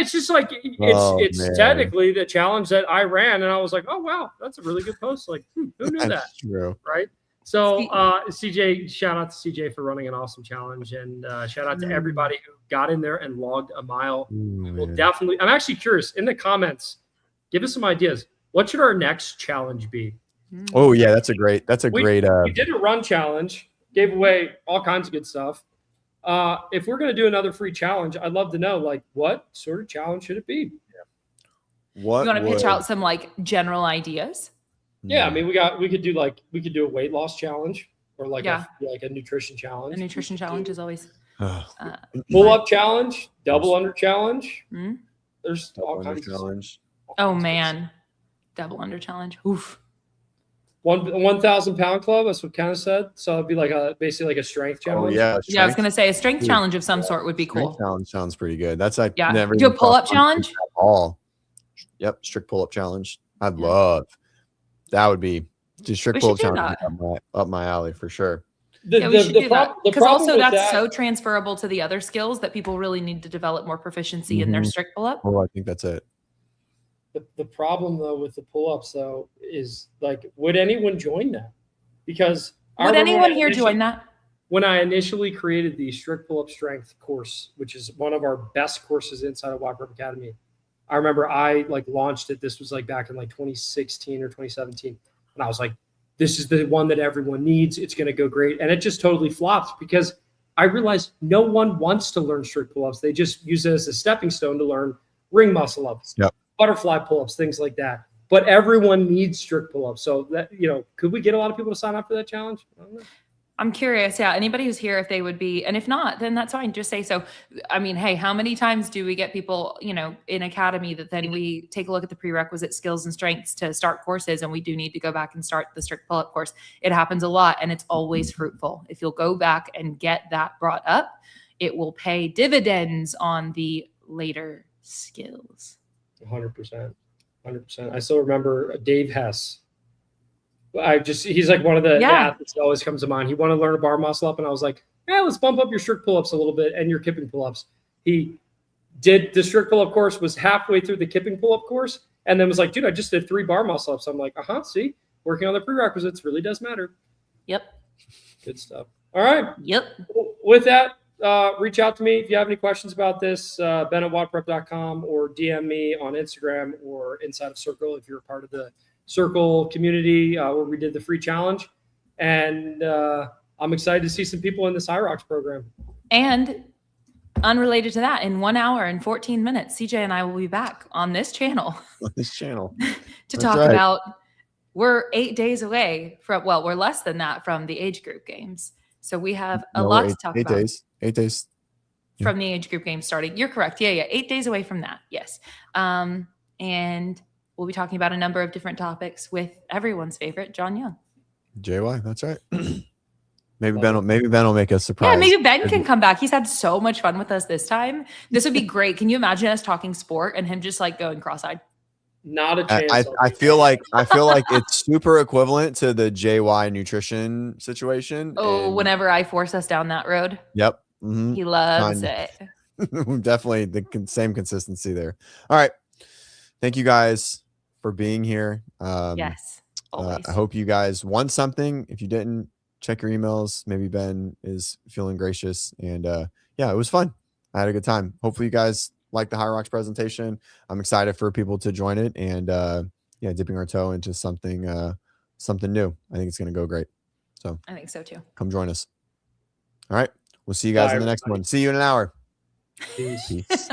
It's just like it's technically the challenge that I ran, and I was like, oh wow, that's a really good post. Like, who knew that? True. Right? So CJ, shout out to CJ for running an awesome challenge, and shout out to everybody who got in there and logged a mile. We'll definitely. I'm actually curious in the comments. Give us some ideas. What should our next challenge be? Oh yeah, that's a great. We did a run challenge, gave away all kinds of good stuff. If we're going to do another free challenge, I'd love to know like what sort of challenge should it be? What you want to pitch out some like general ideas? Yeah, I mean, we could do a weight loss challenge or like a nutrition challenge. A nutrition challenge is always pull up challenge, double under challenge. There's all kinds of challenge. Oh man, double under challenge. Oof. 1,000 pound club. That's what kind of said. So it'd be like basically like a strength challenge. I was gonna say a strength challenge of some sort would be cool. Strength challenge sounds pretty good. That's like never do a pull up challenge. Yep, strict pull up challenge. I'd love. That would be just strict pull up challenge up my alley for sure. We should do that because also that's so transferable to the other skills that people really need to develop more proficiency in their strict pull up. Oh, I think that's it. The problem though with the pull-ups though is like, would anyone join that? Because would anyone here join that? When I initially created the strict pull-up strength course, which is one of our best courses inside of WODprep Academy, I remember I like launched it. This was like back in like 2016 or 2017, and I was like, "This is the one that everyone needs. It's going to go great," and it just totally flopped because I realized no one wants to learn strict pull-ups. They just use it as a stepping stone to learn ring muscle ups. Yep. Butterfly pull-ups, things like that. But everyone needs strict pull-ups. So that, could we get a lot of people to sign up for that challenge? I don't know. I'm curious. Yeah. Anybody who's here, if they would be, and if not, then that's fine. Just say so. I mean, hey, how many times do we get people, in Academy that then we take a look at the prerequisite skills and strengths to start courses, and we do need to go back and start the strict pull-up course. It happens a lot, and it's always fruitful. If you'll go back and get that brought up, it will pay dividends on the later skills. 100%. I still remember Dave Hess. He's like one of the athletes that always comes to mind. He wanted to learn a bar muscle up, and I was like, let's bump up your strict pull-ups a little bit and your kipping pull-ups. He did the strict pull-up course, was halfway through the kipping pull-up course, and then was like, dude, I just did 3 bar muscle ups. I'm like, see, working on the prerequisites really does matter. Yep. Good stuff. All right. Yep. With that, reach out to me if you have any questions about this, Ben at WODprep.com, or DM me on Instagram or inside of Circle if you're a part of the Circle community where we did the free challenge. And I'm excited to see some people in this Hyrox program. And unrelated to that, in 1 hour and 14 minutes, CJ and I will be back on this channel. To talk about, we're 8 days away from, we're less than that from the age group games. So we have a No, lot to talk about 8 days. from the age group game starting. You're correct. Yeah. 8 days away from that. Yes. And we'll be talking about a number of different topics with everyone's favorite, John Young. JY, that's right. Maybe Ben will make a surprise. Yeah, maybe Ben can come back. He's had so much fun with us this time. This would be great. Can you imagine us talking sport and him just like going cross-eyed? Not a chance. I feel like it's super equivalent to the JY nutrition situation. Oh, and whenever I force us down that road. Yep. Mm-hmm. He loves it. Definitely the same consistency there. All right. Thank you guys for being here. Yes. Always. I hope you guys won something. If you didn't, check your emails. Maybe Ben is feeling gracious. And yeah, it was fun. I had a good time. Hopefully you guys like the Hyrox presentation. I'm excited for people to join it and yeah, dipping our toe into something new. I think it's going to go great. So I think so too. Come join us. All right. We'll see you guys in the next one. See you in an hour. Peace. Peace.